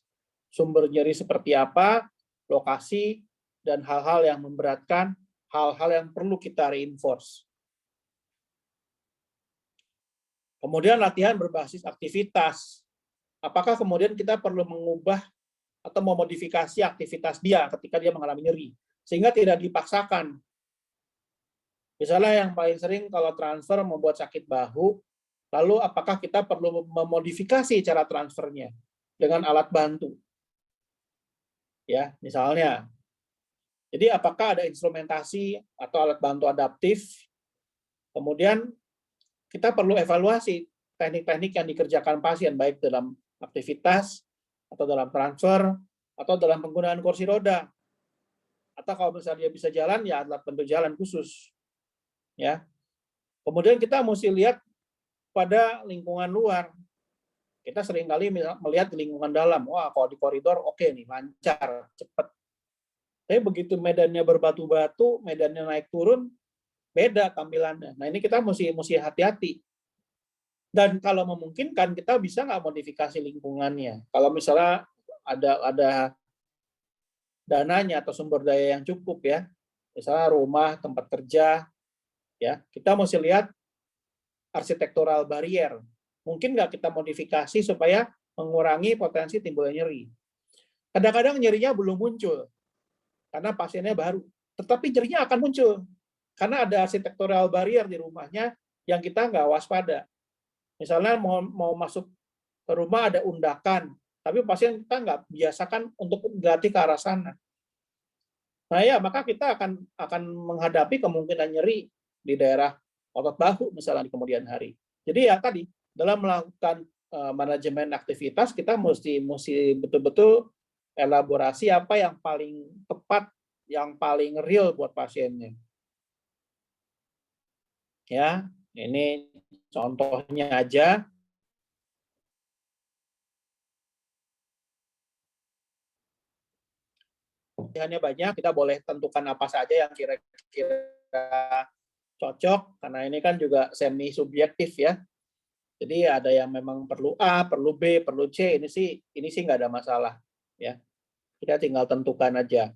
sumber nyeri seperti apa, lokasi, dan hal-hal yang memberatkan, hal-hal yang perlu kita reinforce. Kemudian latihan berbasis aktivitas. Apakah kemudian kita perlu mengubah atau memodifikasi aktivitas dia ketika dia mengalami nyeri, sehingga tidak dipaksakan. Misalnya yang paling sering kalau transfer membuat sakit bahu, lalu apakah kita perlu memodifikasi cara transfernya dengan alat bantu? Ya, misalnya. Jadi apakah ada instrumentasi atau alat bantu adaptif? Kemudian kita perlu evaluasi teknik-teknik yang dikerjakan pasien, baik dalam aktivitas, atau dalam transfer, atau dalam penggunaan kursi roda. Atau kalau misalnya dia bisa jalan, ya alat bantu jalan khusus. Ya. Kemudian kita mesti lihat pada lingkungan luar. Kita seringkali melihat di lingkungan dalam, wah kalau di koridor oke nih, lancar, cepat. Tapi begitu medannya berbatu-batu, medannya naik turun, beda tampilannya. Nah ini kita mesti hati-hati. Dan kalau memungkinkan kita bisa nggak modifikasi lingkungannya. Kalau misalnya ada dananya atau sumber daya yang cukup ya, misalnya rumah, tempat kerja, ya kita mesti lihat arsitektural barrier. Mungkin nggak kita modifikasi supaya mengurangi potensi timbulnya nyeri. Kadang-kadang nyerinya belum muncul karena pasiennya baru, tetapi nyerinya akan muncul karena ada arsitektural barrier di rumahnya yang kita nggak waspada. Misalnya mau masuk ke rumah ada undakan, tapi pasien kita nggak biasakan untuk berlatih ke arah sana. Nah ya, maka kita akan menghadapi kemungkinan nyeri di daerah otot bahu misalnya di kemudian hari. Jadi ya tadi dalam melakukan manajemen aktivitas, kita mesti betul-betul elaborasi apa yang paling tepat, yang paling real buat pasiennya. Ya, ini contohnya aja. Pilihannya banyak, kita boleh tentukan apa saja yang kira-kira cocok, karena ini kan juga semi subjektif ya. Jadi ada yang memang perlu A, perlu B, perlu C, ini sih nggak ada masalah ya. Kita tinggal tentukan aja.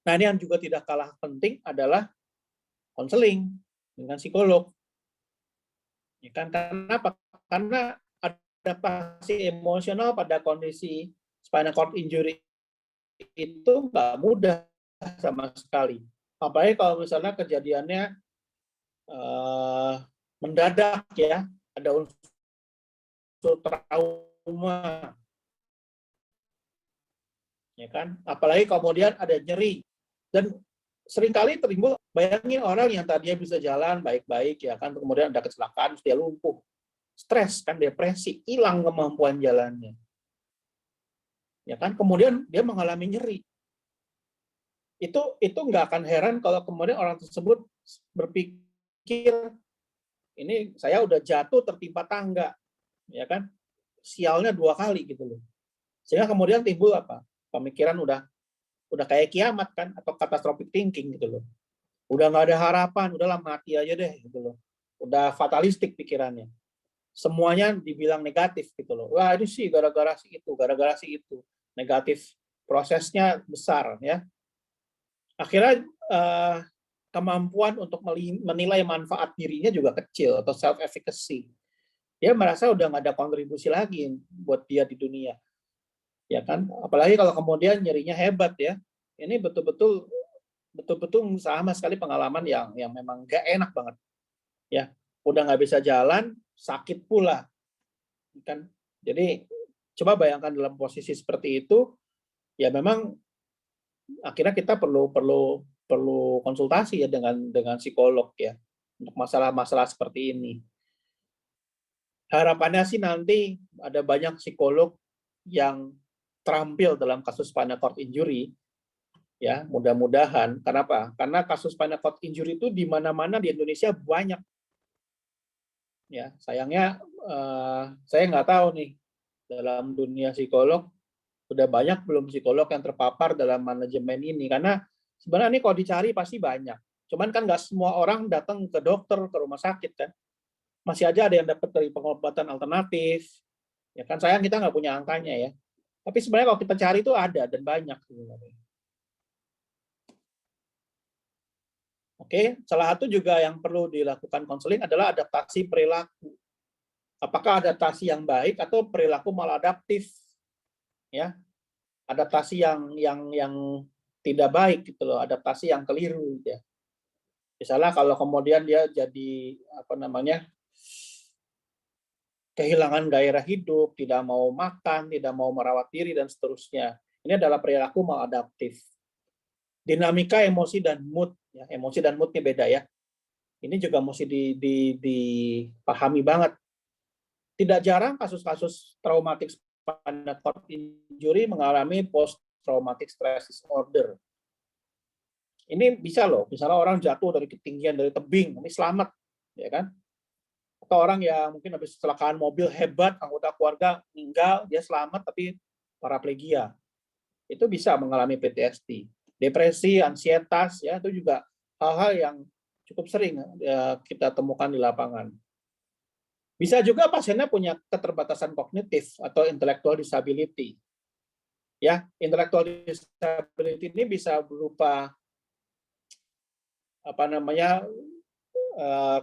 Nah, ini yang juga tidak kalah penting adalah konseling dengan psikolog. Ya kan, kenapa? Karena adaptasi emosional pada kondisi spinal cord injury itu nggak mudah sama sekali. Apalagi kalau misalnya kejadiannya mendadak ya, ada unsur trauma, ya kan? Apalagi kemudian ada nyeri, dan seringkali timbul, bayangin orang yang tadinya bisa jalan baik-baik ya kan, kemudian ada kecelakaan, dia lumpuh, stres kan, depresi, hilang kemampuan jalannya, ya kan? Kemudian dia mengalami nyeri. Itu nggak akan heran kalau kemudian orang tersebut berpikir, ini saya udah jatuh tertimpa tangga, ya kan? Sialnya 2 kali gitu loh. Sehingga kemudian timbul apa? Pemikiran udah kayak kiamat kan, atau catastrophic thinking gitu loh. Udah nggak ada harapan, udahlah mati aja deh gitu loh. Udah fatalistik pikirannya. Semuanya dibilang negatif gitu loh. Wah, ini sih gara-gara si itu. Negatif prosesnya besar ya. Akhirnya kemampuan untuk menilai manfaat dirinya juga kecil, atau self efficacy. Dia merasa udah nggak ada kontribusi lagi buat dia di dunia, ya kan? Apalagi kalau kemudian nyerinya hebat ya. Ini betul-betul sama sekali pengalaman yang memang nggak enak banget, ya. Udah nggak bisa jalan, sakit pula, kan? Jadi coba bayangkan dalam posisi seperti itu, ya memang akhirnya kita perlu konsultasi ya dengan psikolog ya untuk masalah-masalah seperti ini. Harapannya sih nanti ada banyak psikolog yang terampil dalam kasus spinal cord injury ya, mudah-mudahan. Kenapa? Karena kasus spinal cord injury itu di mana-mana di Indonesia banyak. Ya, sayangnya saya nggak tahu nih dalam dunia psikolog udah banyak belum psikolog yang terpapar dalam manajemen ini, karena sebenarnya ini kalau dicari pasti banyak. Cuman kan nggak semua orang datang ke dokter, ke rumah sakit kan. Masih aja ada yang dapat dari pengobatan alternatif. Ya kan, sayang kita nggak punya angkanya ya. Tapi sebenarnya kalau kita cari itu ada dan banyak sebenarnya. Oke, salah satu juga yang perlu dilakukan konseling adalah adaptasi perilaku. Apakah adaptasi yang baik atau perilaku maladaptif? Ya, adaptasi yang tidak baik gitu loh, adaptasi yang keliru ya. Misalnya kalau kemudian dia jadi kehilangan gairah hidup, tidak mau makan, tidak mau merawat diri dan seterusnya. Ini adalah perilaku maladaptif. Dinamika emosi dan mood ya, emosi dan mood ini beda ya. Ini juga mesti dipahami banget. Tidak jarang kasus-kasus traumatik spinal cord injury mengalami post traumatic stress disorder. Ini bisa loh, misalnya orang jatuh dari ketinggian, dari tebing, ini selamat, ya kan? Atau orang yang mungkin habis kecelakaan mobil hebat, anggota keluarga meninggal, dia selamat tapi paraplegia. Itu bisa mengalami PTSD. Depresi, ansietas, ya itu juga hal-hal yang cukup sering ya, kita temukan di lapangan. Bisa juga pasiennya punya keterbatasan kognitif atau intellectual disability. Ya, intellectual disability ini bisa berupa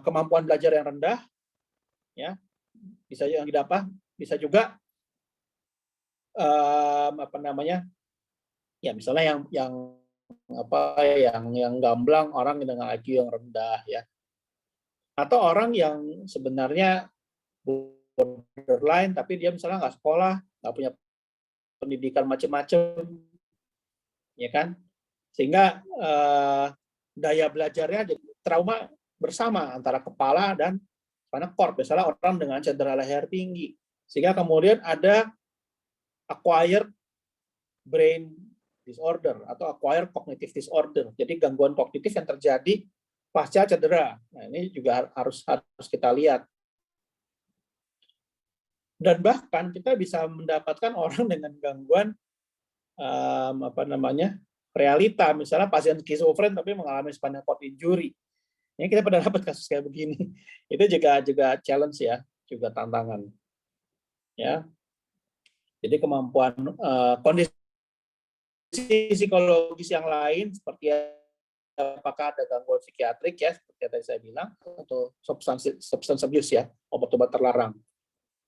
kemampuan belajar yang rendah, ya, bisa yang didapat, bisa juga ya misalnya yang gamblang, orang dengan IQ yang rendah, ya, atau orang yang sebenarnya borderline tapi dia misalnya nggak sekolah, nggak punya pendidikan macam-macam, ya kan, sehingga daya belajarnya jadi trauma bersama antara kepala dan spinal cord, misalnya orang dengan cedera leher tinggi, sehingga kemudian ada acquired brain disorder atau acquired cognitive disorder, jadi gangguan kognitif yang terjadi pasca cedera. Nah, ini juga harus kita lihat. Dan bahkan kita bisa mendapatkan orang dengan gangguan realita, misalnya pasien skizofren tapi mengalami spinal cord injury. Ini kita pernah dapat kasus kayak begini. Itu juga challenge ya, juga tantangan. Ya. Jadi kemampuan kondisi psikologis yang lain seperti apakah ada gangguan psikiatrik ya, seperti yang tadi saya bilang, atau substance abuse ya, obat-obat terlarang.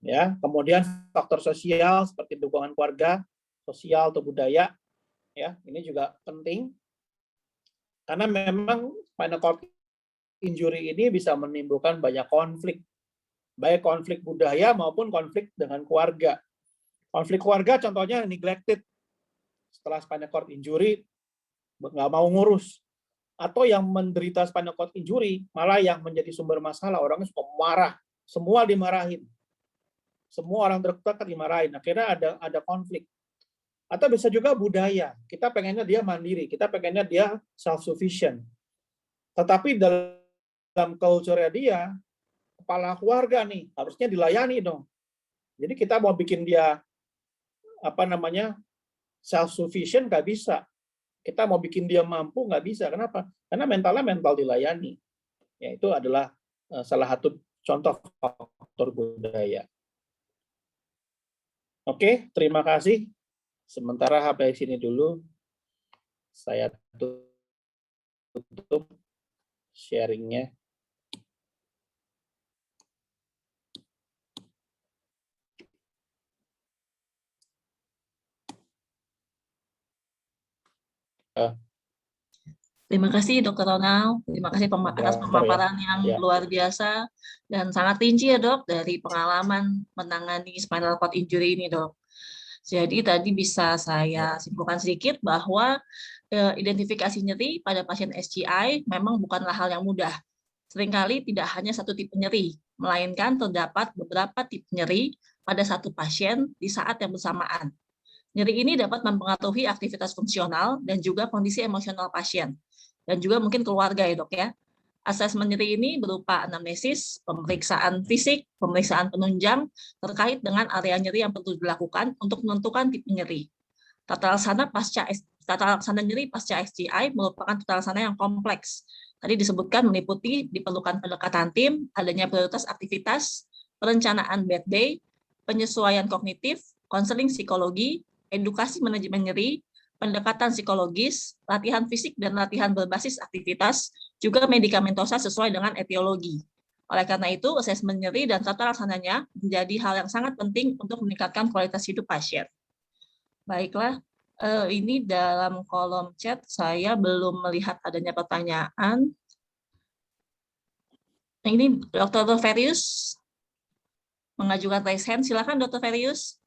Ya, kemudian faktor sosial seperti dukungan keluarga, sosial atau budaya, ya, ini juga penting karena memang spinal cord injury ini bisa menimbulkan banyak konflik, baik konflik budaya maupun konflik dengan keluarga. Konflik keluarga contohnya neglected setelah spinal cord injury, nggak mau ngurus, atau yang menderita spinal cord injury malah yang menjadi sumber masalah, orangnya suka marah, semua dimarahin, semua orang terdekat dimarahin, akhirnya ada konflik. Atau bisa juga budaya, kita pengennya dia mandiri, kita pengennya dia self-sufficient. Tetapi dalam culture-nya dia, kepala keluarga nih, harusnya dilayani dong. Jadi kita mau bikin dia, self-sufficient nggak bisa. Kita mau bikin dia mampu nggak bisa. Kenapa? Karena mentalnya mental dilayani. Ya, itu adalah salah satu contoh faktor budaya. Oke, terima kasih. Sementara sampai sini dulu, saya tutup sharing-nya. Terima kasih Dr. Ronald, terima kasih atas pemaparan yang luar biasa dan sangat rinci ya Dok, dari pengalaman menangani spinal cord injury ini Dok. Jadi tadi bisa saya simpulkan sedikit bahwa identifikasi nyeri pada pasien SCI memang bukanlah hal yang mudah. Seringkali tidak hanya satu tipe nyeri, melainkan terdapat beberapa tipe nyeri pada satu pasien di saat yang bersamaan. Nyeri ini dapat mempengaruhi aktivitas fungsional dan juga kondisi emosional pasien, dan juga mungkin keluarga ya Dok ya. Asesmen nyeri ini berupa anamnesis, pemeriksaan fisik, pemeriksaan penunjang terkait dengan area nyeri yang perlu dilakukan untuk menentukan tipe nyeri. Tata laksana nyeri pasca SCI merupakan tata laksana yang kompleks. Tadi disebutkan meliputi diperlukan pendekatan tim, adanya prioritas aktivitas, perencanaan bed day, penyesuaian kognitif, konseling psikologi, edukasi manajemen nyeri, pendekatan psikologis, latihan fisik dan latihan berbasis aktivitas, juga medikamentosa sesuai dengan etiologi. Oleh karena itu, asesmen nyeri dan tata laksananya menjadi hal yang sangat penting untuk meningkatkan kualitas hidup pasien. Baiklah, ini dalam kolom chat saya belum melihat adanya pertanyaan. Ini Dr. Ferius mengajukan raise hand. Silakan Dr. Ferius.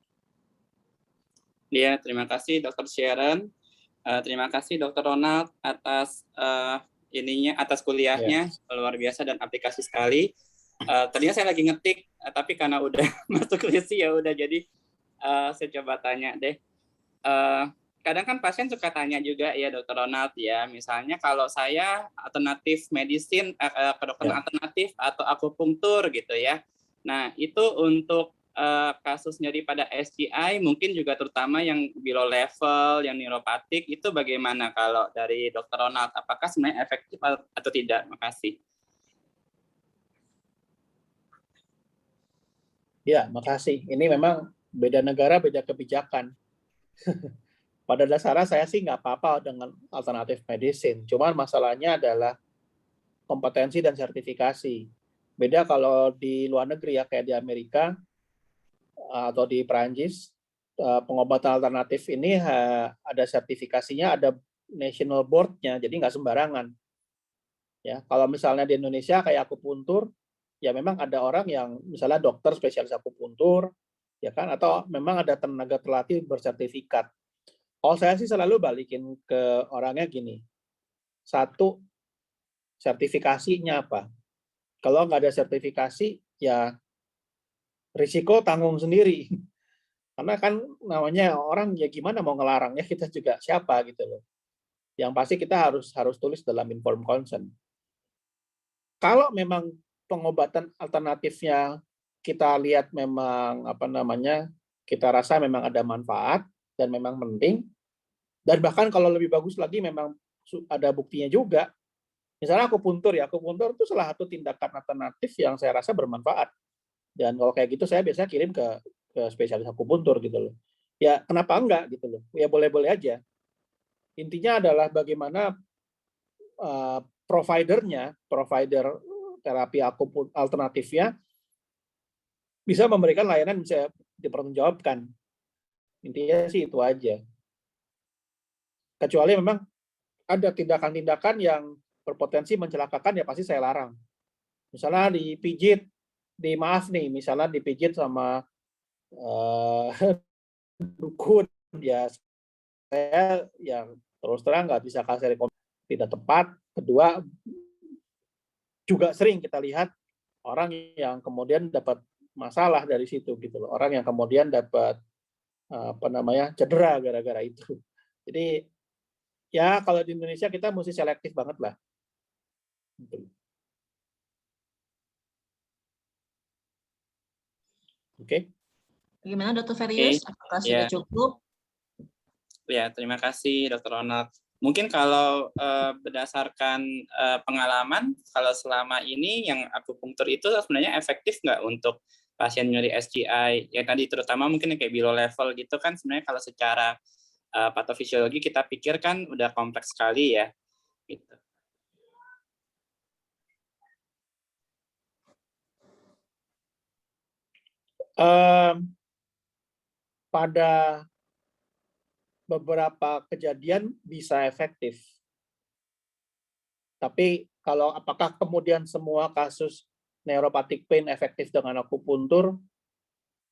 Ya, terima kasih Dr. Sharon. Terima kasih Dr. Ronald atas atas kuliahnya, luar biasa dan aplikasi sekali. Tadinya saya lagi ngetik, tapi karena udah masuk list ya udah, jadi saya coba tanya deh. Kadang kan pasien suka tanya juga ya Dr. Ronald ya, misalnya kalau saya alternatif medicine, kedokteran alternatif atau akupunktur gitu ya. Nah itu untuk kasus nyeri pada SCI mungkin juga terutama yang below level, yang neuropatik, itu bagaimana kalau dari Dr. Ronald? Apakah sebenarnya efektif atau tidak? Makasih. Ya, makasih. Ini memang beda negara, beda kebijakan. Pada dasarnya saya sih nggak apa-apa dengan alternatif medicine. Cuman masalahnya adalah kompetensi dan sertifikasi. Beda kalau di luar negeri ya, kayak di Amerika atau di Perancis, pengobatan alternatif ini ada sertifikasinya, ada national board-nya, jadi nggak sembarangan. Ya, kalau misalnya di Indonesia kayak akupuntur, ya memang ada orang yang misalnya dokter spesialis akupuntur, ya kan, atau memang ada tenaga terlatih bersertifikat. Kalau saya sih selalu balikin ke orangnya gini, satu, sertifikasinya apa? Kalau nggak ada sertifikasi, ya risiko tanggung sendiri. Karena kan namanya orang ya gimana mau ngelarang ya, kita juga siapa gitu loh. Yang pasti kita harus tulis dalam informed consent. Kalau memang pengobatan alternatifnya kita lihat memang kita rasa memang ada manfaat dan memang penting, dan bahkan kalau lebih bagus lagi memang ada buktinya juga. Misalnya akupuntur itu salah satu tindakan alternatif yang saya rasa bermanfaat. Dan kalau kayak gitu saya biasanya kirim ke spesialis akupuntur gitu loh. Ya kenapa enggak gitu loh. Ya boleh-boleh aja. Intinya adalah bagaimana provider terapi alternatifnya bisa memberikan layanan bisa dipertanggungjawabkan. Intinya sih itu aja. Kecuali memang ada tindakan-tindakan yang berpotensi mencelakakan, ya pasti saya larang. Misalnya misalnya dipijit sama dukun, ya saya yang terus terang nggak bisa kasih rekomendasi, tidak tepat. Kedua, juga sering kita lihat orang yang kemudian dapat masalah dari situ gitu loh. Orang yang kemudian dapat cedera gara-gara itu. Jadi ya kalau di Indonesia kita mesti selektif banget lah. Oke. Bagaimana Dr. Ferius? Apakah sudah cukup? Ya, terima kasih Dr. Ronald. Mungkin kalau berdasarkan pengalaman, kalau selama ini yang akupunktur itu sebenarnya efektif nggak untuk pasien nyeri SGI? Yang tadi terutama mungkin kayak below level gitu kan, sebenarnya kalau secara patofisiologi kita pikir kan udah kompleks sekali ya. Gitu. Pada beberapa kejadian bisa efektif. Tapi kalau apakah kemudian semua kasus neuropathic pain efektif dengan akupuntur,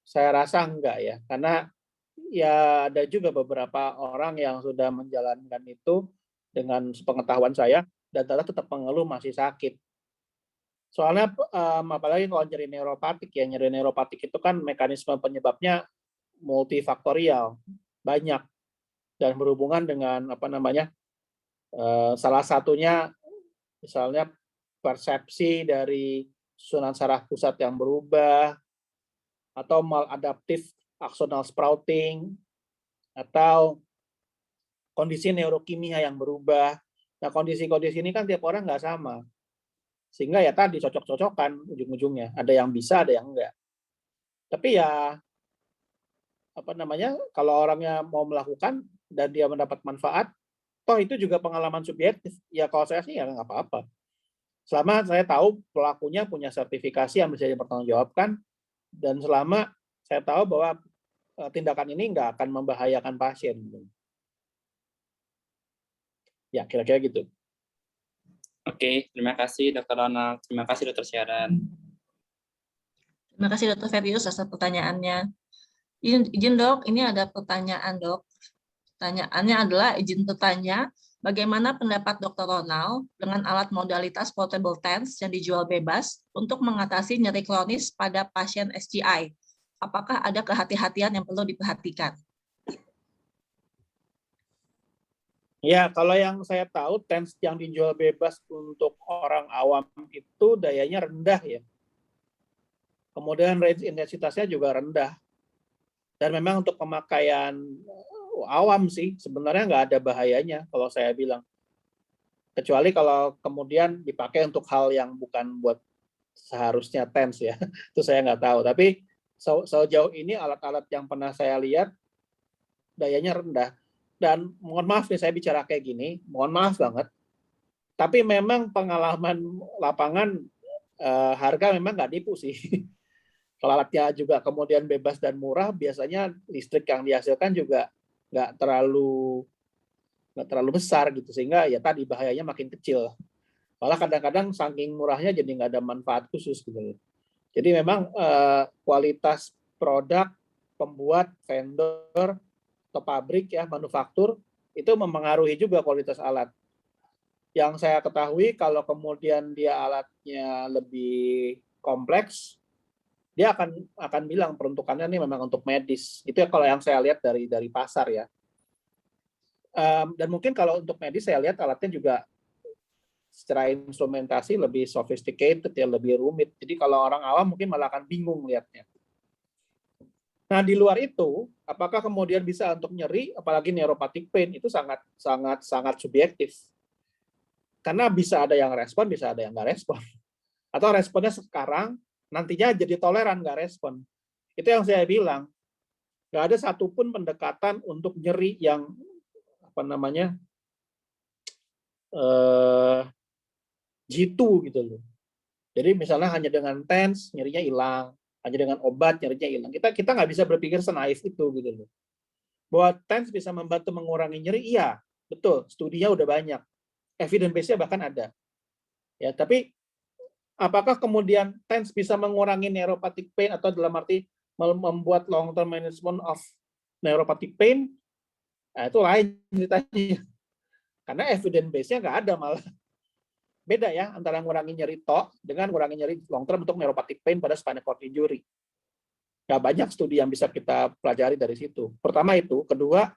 saya rasa enggak ya. Karena ya ada juga beberapa orang yang sudah menjalankan itu dengan sepengetahuan saya, dan tetap mengeluh masih sakit. Soalnya apalagi kalau nyeri neuropatik itu kan mekanisme penyebabnya multifaktorial, banyak, dan berhubungan dengan salah satunya misalnya persepsi dari susunan saraf pusat yang berubah, atau maladaptive axonal sprouting, atau kondisi neurokimia yang berubah. Nah, kondisi-kondisi ini kan tiap orang nggak sama. Sehingga ya tadi cocok-cocokan ujung-ujungnya. Ada yang bisa, ada yang enggak. Tapi ya kalau orangnya mau melakukan dan dia mendapat manfaat, toh itu juga pengalaman subjektif. Ya kalau saya sih ya nggak apa-apa. Selama saya tahu pelakunya punya sertifikasi yang bisa dipertanggungjawabkan, dan selama saya tahu bahwa tindakan ini nggak akan membahayakan pasien. Ya, kira-kira gitu. Oke, terima kasih Dr. Ronald. Terima kasih Dr. Sharon. Terima kasih Dr. Ferius atas pertanyaannya. Izin dok, ini ada pertanyaan dok. Pertanyaannya adalah izin bertanya, bagaimana pendapat Dr. Ronald dengan alat modalitas portable TENS yang dijual bebas untuk mengatasi nyeri kronis pada pasien SGI? Apakah ada kehati-hatian yang perlu diperhatikan? Ya, kalau yang saya tahu, TENS yang dijual bebas untuk orang awam itu dayanya rendah ya. Kemudian range intensitasnya juga rendah. Dan memang untuk pemakaian awam sih sebenarnya nggak ada bahayanya kalau saya bilang. Kecuali kalau kemudian dipakai untuk hal yang bukan buat seharusnya TENS ya. Itu saya nggak tahu. Tapi sejauh ini alat-alat yang pernah saya lihat dayanya rendah. Dan mohon maaf nih saya bicara kayak gini, mohon maaf banget. Tapi memang pengalaman lapangan harga memang nggak nipu sih. Kalau alatnya juga kemudian bebas dan murah, biasanya listrik yang dihasilkan juga nggak terlalu besar gitu, sehingga ya tadi bahayanya makin kecil. Malah kadang-kadang saking murahnya jadi nggak ada manfaat khusus gitu. Jadi memang kualitas produk pembuat, vendor atau pabrik ya, manufaktur itu mempengaruhi juga kualitas alat. Yang saya ketahui kalau kemudian dia alatnya lebih kompleks, dia akan bilang peruntukannya ini memang untuk medis. Itu ya kalau yang saya lihat dari pasar ya. Dan mungkin kalau untuk medis saya lihat alatnya juga secara instrumentasi lebih sophisticated ya, lebih rumit. Jadi kalau orang awam mungkin malah akan bingung lihatnya. Nah, di luar itu, apakah kemudian bisa untuk nyeri, apalagi neuropathic pain, itu sangat subjektif. Karena bisa ada yang respon, bisa ada yang nggak respon. Atau responnya sekarang, nantinya jadi toleran nggak respon. Itu yang saya bilang. Nggak ada satupun pendekatan untuk nyeri yang jitu gitu loh. Jadi misalnya hanya dengan TENS nyerinya hilang, hanya dengan obat nyerinya hilang. Kita nggak bisa berpikir senaif itu gitu loh. Bahwa TENS bisa membantu mengurangi nyeri, iya, betul. Studinya udah banyak, evidence base-nya bahkan ada. Ya, tapi apakah kemudian TENS bisa mengurangi neuropathic pain atau dalam arti membuat long term management of neuropathic pain? Nah, itu lain ceritanya. Karena evidence base-nya nggak ada malah. Beda ya antara ngurangi nyeri tok dengan ngurangi nyeri long term untuk neuropathic pain pada spinal cord injury. Nggak banyak studi yang bisa kita pelajari dari situ. Pertama itu. Kedua,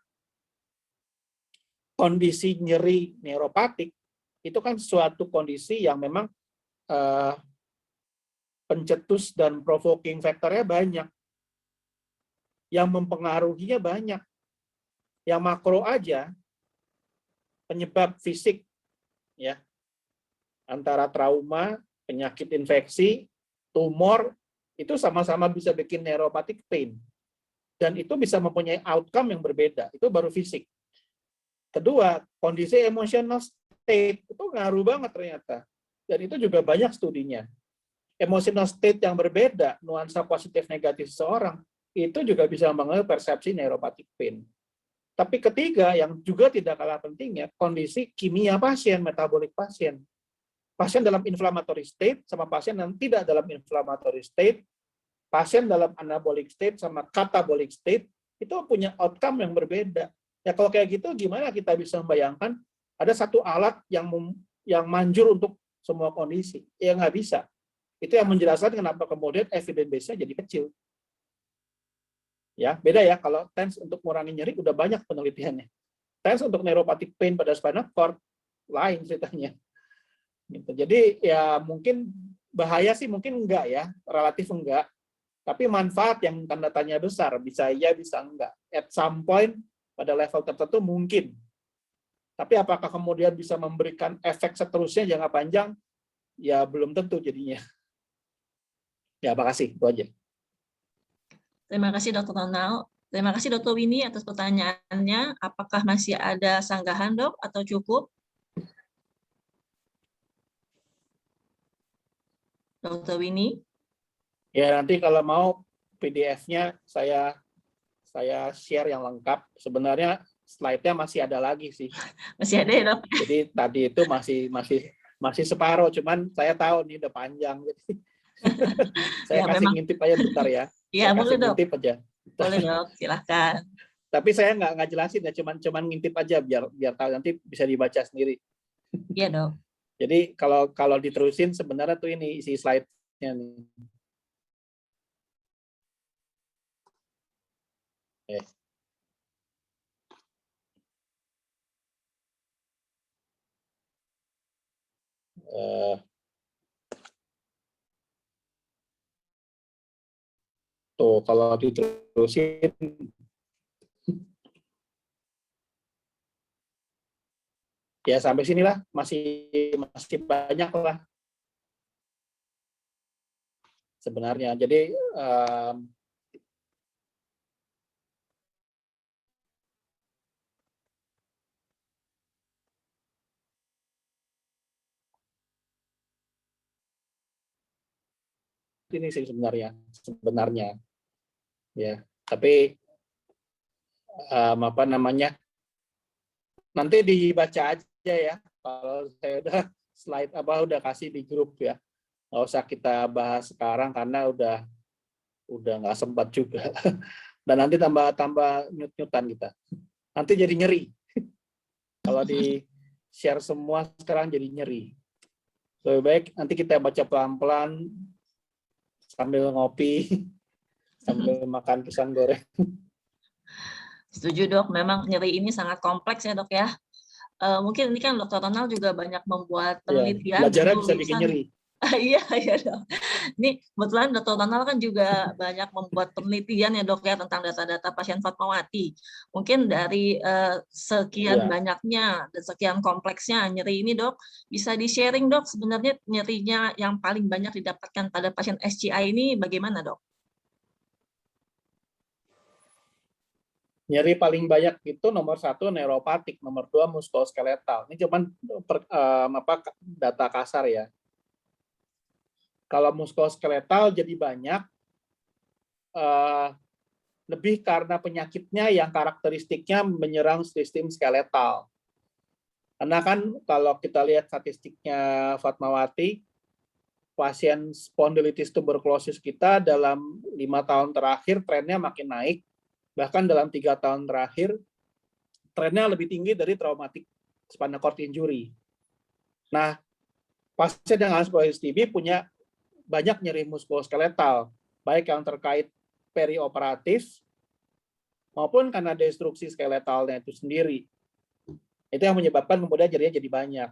kondisi nyeri neuropatik itu kan suatu kondisi yang memang pencetus dan provoking faktornya banyak. Yang mempengaruhinya banyak. Yang makro aja, penyebab fisik, ya, antara trauma, penyakit infeksi, tumor, itu sama-sama bisa bikin neuropathic pain. Dan itu bisa mempunyai outcome yang berbeda. Itu baru fisik. Kedua, kondisi emotional state itu ngaruh banget ternyata. Dan itu juga banyak studinya. Emotional state yang berbeda, nuansa positif negatif seseorang, itu juga bisa mempengaruhi persepsi neuropathic pain. Tapi ketiga, yang juga tidak kalah pentingnya, kondisi kimia pasien, metabolik pasien. Pasien dalam inflammatory state sama pasien yang tidak dalam inflammatory state, pasien dalam anabolic state sama catabolic state, itu punya outcome yang berbeda. Ya kalau kayak gitu gimana kita bisa membayangkan ada satu alat yang manjur untuk semua kondisi? Ya nggak bisa. Itu yang menjelaskan kenapa kemudian evidence base-nya jadi kecil. Ya, beda ya kalau TENS untuk mengurangi nyeri udah banyak penelitiannya. TENS untuk neuropathic pain pada spinal cord lain ceritanya. Gitu. Jadi ya mungkin bahaya sih mungkin enggak ya, relatif enggak. Tapi manfaat yang tanda tanya besar, bisa iya bisa enggak. At some point pada level tertentu mungkin. Tapi apakah kemudian bisa memberikan efek seterusnya jangka panjang? Ya belum tentu jadinya. Ya makasih, itu aja. Terima kasih Dr. Ronald. Terima kasih Dr. Winnie atas pertanyaannya. Apakah masih ada sanggahan dok atau cukup? Dr. Winnie? Ya nanti kalau mau PDF-nya saya share yang lengkap. Sebenarnya slide-nya masih ada lagi sih. Masih ada ya dok? Jadi tadi itu masih separuh, cuman saya tahu nih udah panjang. Jadi saya Ya, kasih memang. ngintip aja bentar ya. Iya boleh dok. Ngintip aja. Boleh dok, silahkan. Tapi saya nggak jelasin ya, cuman ngintip aja biar tahu, nanti bisa dibaca sendiri. Iya dok. Jadi kalau diterusin sebenarnya tuh ini isi slide-nya nih. Tuh kalau diterusin ya sampai sinilah masih banyak lah sebenarnya. Jadi ini sih sebenarnya ya. Tapi apa namanya? Nanti dibaca aja ya. Kalau saya udah kasih di grup ya. Nggak usah kita bahas sekarang karena udah nggak sempat juga. Dan nanti tambah nyut-nyutan kita. Nanti jadi nyeri. Kalau share semua sekarang jadi nyeri. Lebih baik nanti kita baca pelan-pelan sambil ngopi, sambil makan pisang goreng. Setuju dok, memang nyeri ini sangat kompleks ya dok ya. Mungkin ini kan Dr. Ronald juga banyak membuat Ya, penelitian dan belajarnya bisa bikin tulisan. nyeri. Iya, iya dok. Ini kebetulan Dr. Ronald kan juga banyak membuat penelitian ya dok ya tentang data-data pasien Fatmawati. Mungkin dari sekian Ya. banyaknya dan sekian kompleksnya nyeri ini dok, bisa di-sharing dok sebenarnya nyerinya yang paling banyak didapatkan pada pasien SCI ini bagaimana dok? Nyeri paling banyak itu nomor 1 neuropatik, nomor 2 muskuloskeletal. Ini cuman data kasar ya. Kalau muskuloskeletal jadi banyak, lebih karena penyakitnya yang karakteristiknya menyerang sistem skeletal. Karena kan kalau kita lihat statistiknya Fatmawati, pasien spondilitis tuberkulosis kita dalam 5 tahun terakhir trennya makin naik, bahkan dalam 3 tahun terakhir trennya lebih tinggi dari traumatic spinal cord injury. Nah, pasien dengan spondilitis TB punya banyak nyeri muskuloskeletal, baik yang terkait perioperatif maupun karena destruksi skeletalnya itu sendiri. Itu yang menyebabkan kemudian nyerinya jadi banyak.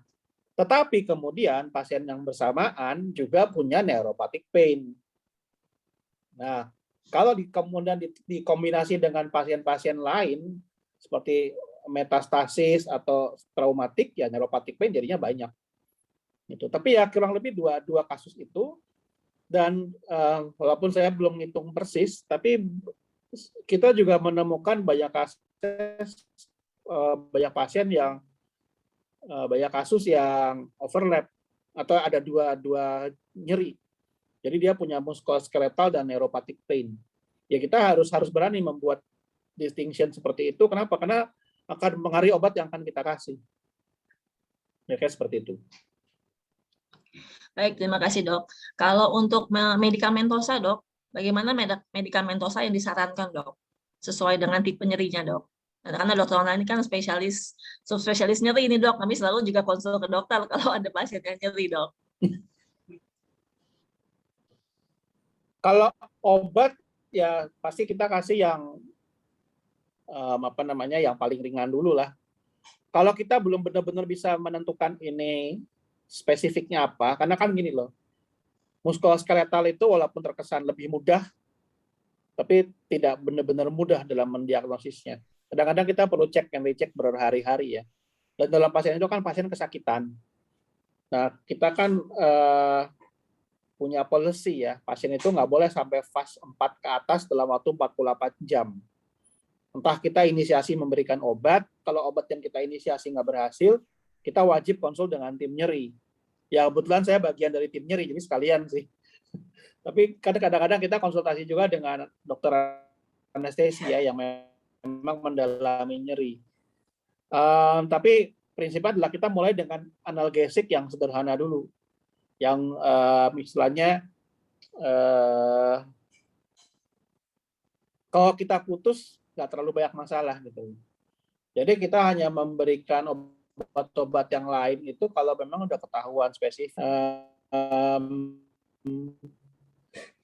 Tetapi kemudian pasien yang bersamaan juga punya neuropathic pain. Nah, kalau kemudian dikombinasi dengan pasien-pasien lain seperti metastasis atau traumatik, ya neuropathic pain jadinya banyak. Gitu. Tapi ya kurang lebih dua kasus itu. Dan walaupun saya belum ngitung persis, tapi kita juga menemukan banyak kasus yang overlap atau ada dua nyeri. Jadi dia punya muskuloskeletal dan neuropathic pain. Ya kita harus berani membuat distinction seperti itu. Kenapa? Karena akan mempengaruhi obat yang akan kita kasih. Ya kayak seperti itu. Baik, terima kasih dok. Kalau untuk medikamentosa dok, bagaimana medikamentosa yang disarankan dok? Sesuai dengan tipe nyerinya dok. Karena dokter Ronald ini kan subspesialis nyeri ini dok, kami selalu juga konsul ke dokter kalau ada pasien yang nyeri dok. Kalau obat ya pasti kita kasih yang yang paling ringan dulu lah. Kalau kita belum benar-benar bisa menentukan ini spesifiknya apa, karena kan gini loh, muskuloskeletal itu walaupun terkesan lebih mudah, tapi tidak benar-benar mudah dalam mendiagnosisnya. Kadang-kadang kita perlu cek and recheck berhari-hari ya. Dan dalam pasien itu kan pasien kesakitan. Nah, kita kan punya policy ya, pasien itu nggak boleh sampai fase 4 ke atas dalam waktu 48 jam. Entah kita inisiasi memberikan obat, kalau obat yang kita inisiasi nggak berhasil, kita wajib konsul dengan tim nyeri. Ya kebetulan saya bagian dari tim nyeri, jadi sekalian sih. Tapi kadang-kadang kita konsultasi juga dengan dokter anestesi ya, yang memang mendalami nyeri. Tapi prinsipnya adalah kita mulai dengan analgesik yang sederhana dulu. Yang misalnya kalau kita putus nggak terlalu banyak masalah gitu. Jadi kita hanya memberikan obat-obat yang lain itu kalau memang udah ketahuan spesifik.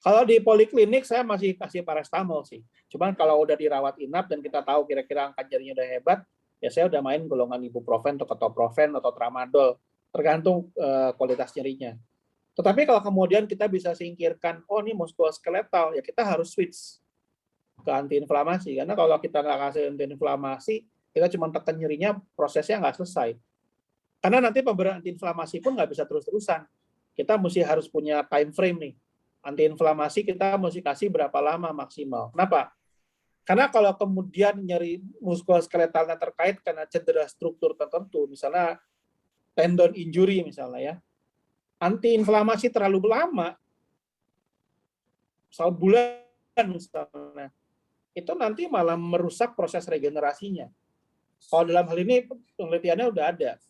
Kalau di poliklinik saya masih kasih paracetamol sih. Cuman kalau udah dirawat inap dan kita tahu kira-kira angka nyerinya udah hebat, ya saya udah main golongan ibuprofen atau ketoprofen atau tramadol, tergantung kualitas nyerinya. Tetapi kalau kemudian kita bisa singkirkan, oh ini muskuloskeletal, ya kita harus switch ke antiinflamasi. Karena kalau kita nggak kasih antiinflamasi, kita cuma tekan nyerinya, prosesnya nggak selesai. Karena nanti pemberian antiinflamasi pun nggak bisa terus-terusan. Kita harus punya time frame nih. Antiinflamasi kita mesti kasih berapa lama maksimal. Kenapa? Karena kalau kemudian nyeri muskuloskeletalnya terkait karena cedera struktur tertentu, misalnya tendon injury misalnya ya, antiinflamasi terlalu lama, sebulan misalnya, itu nanti malah merusak proses regenerasinya. Kalau dalam hal ini penelitiannya udah ada.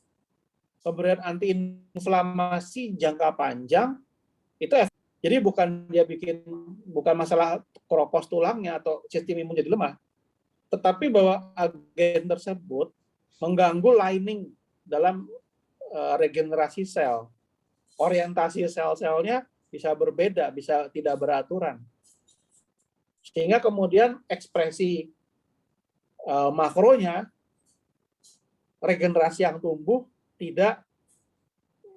Pemberian antiinflamasi jangka panjang itu jadi bukan masalah keropos tulangnya atau sistem imun jadi lemah, tetapi bahwa agen tersebut mengganggu lining dalam regenerasi sel. Orientasi sel-selnya bisa berbeda, bisa tidak beraturan. Sehingga kemudian ekspresi makronya, regenerasi yang tumbuh tidak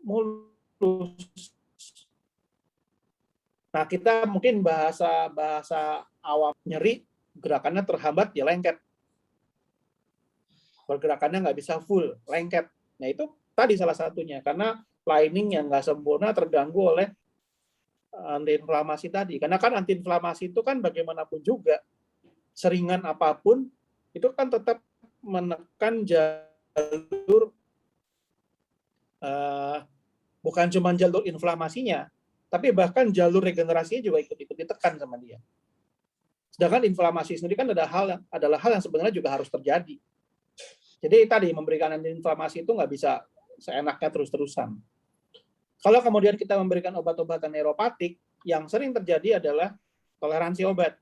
mulus. Nah, kita mungkin bahasa awam nyeri, gerakannya terhambat, ya lengket. Pergerakannya nggak bisa full, lengket. Nah, itu tadi salah satunya, karena lining yang nggak sempurna terganggu oleh antiinflamasi tadi. Karena kan antiinflamasi itu kan bagaimanapun juga, seringan apapun, itu kan tetap menekan jalur, bukan cuma jalur inflamasinya, tapi bahkan jalur regenerasinya juga ikut ditekan sama dia. Sedangkan inflamasi sendiri kan adalah hal yang sebenarnya juga harus terjadi. Jadi tadi memberikan antiinflamasi itu nggak bisa seenaknya terus-terusan. Kalau kemudian kita memberikan obat-obatan neuropatik, yang sering terjadi adalah toleransi obat.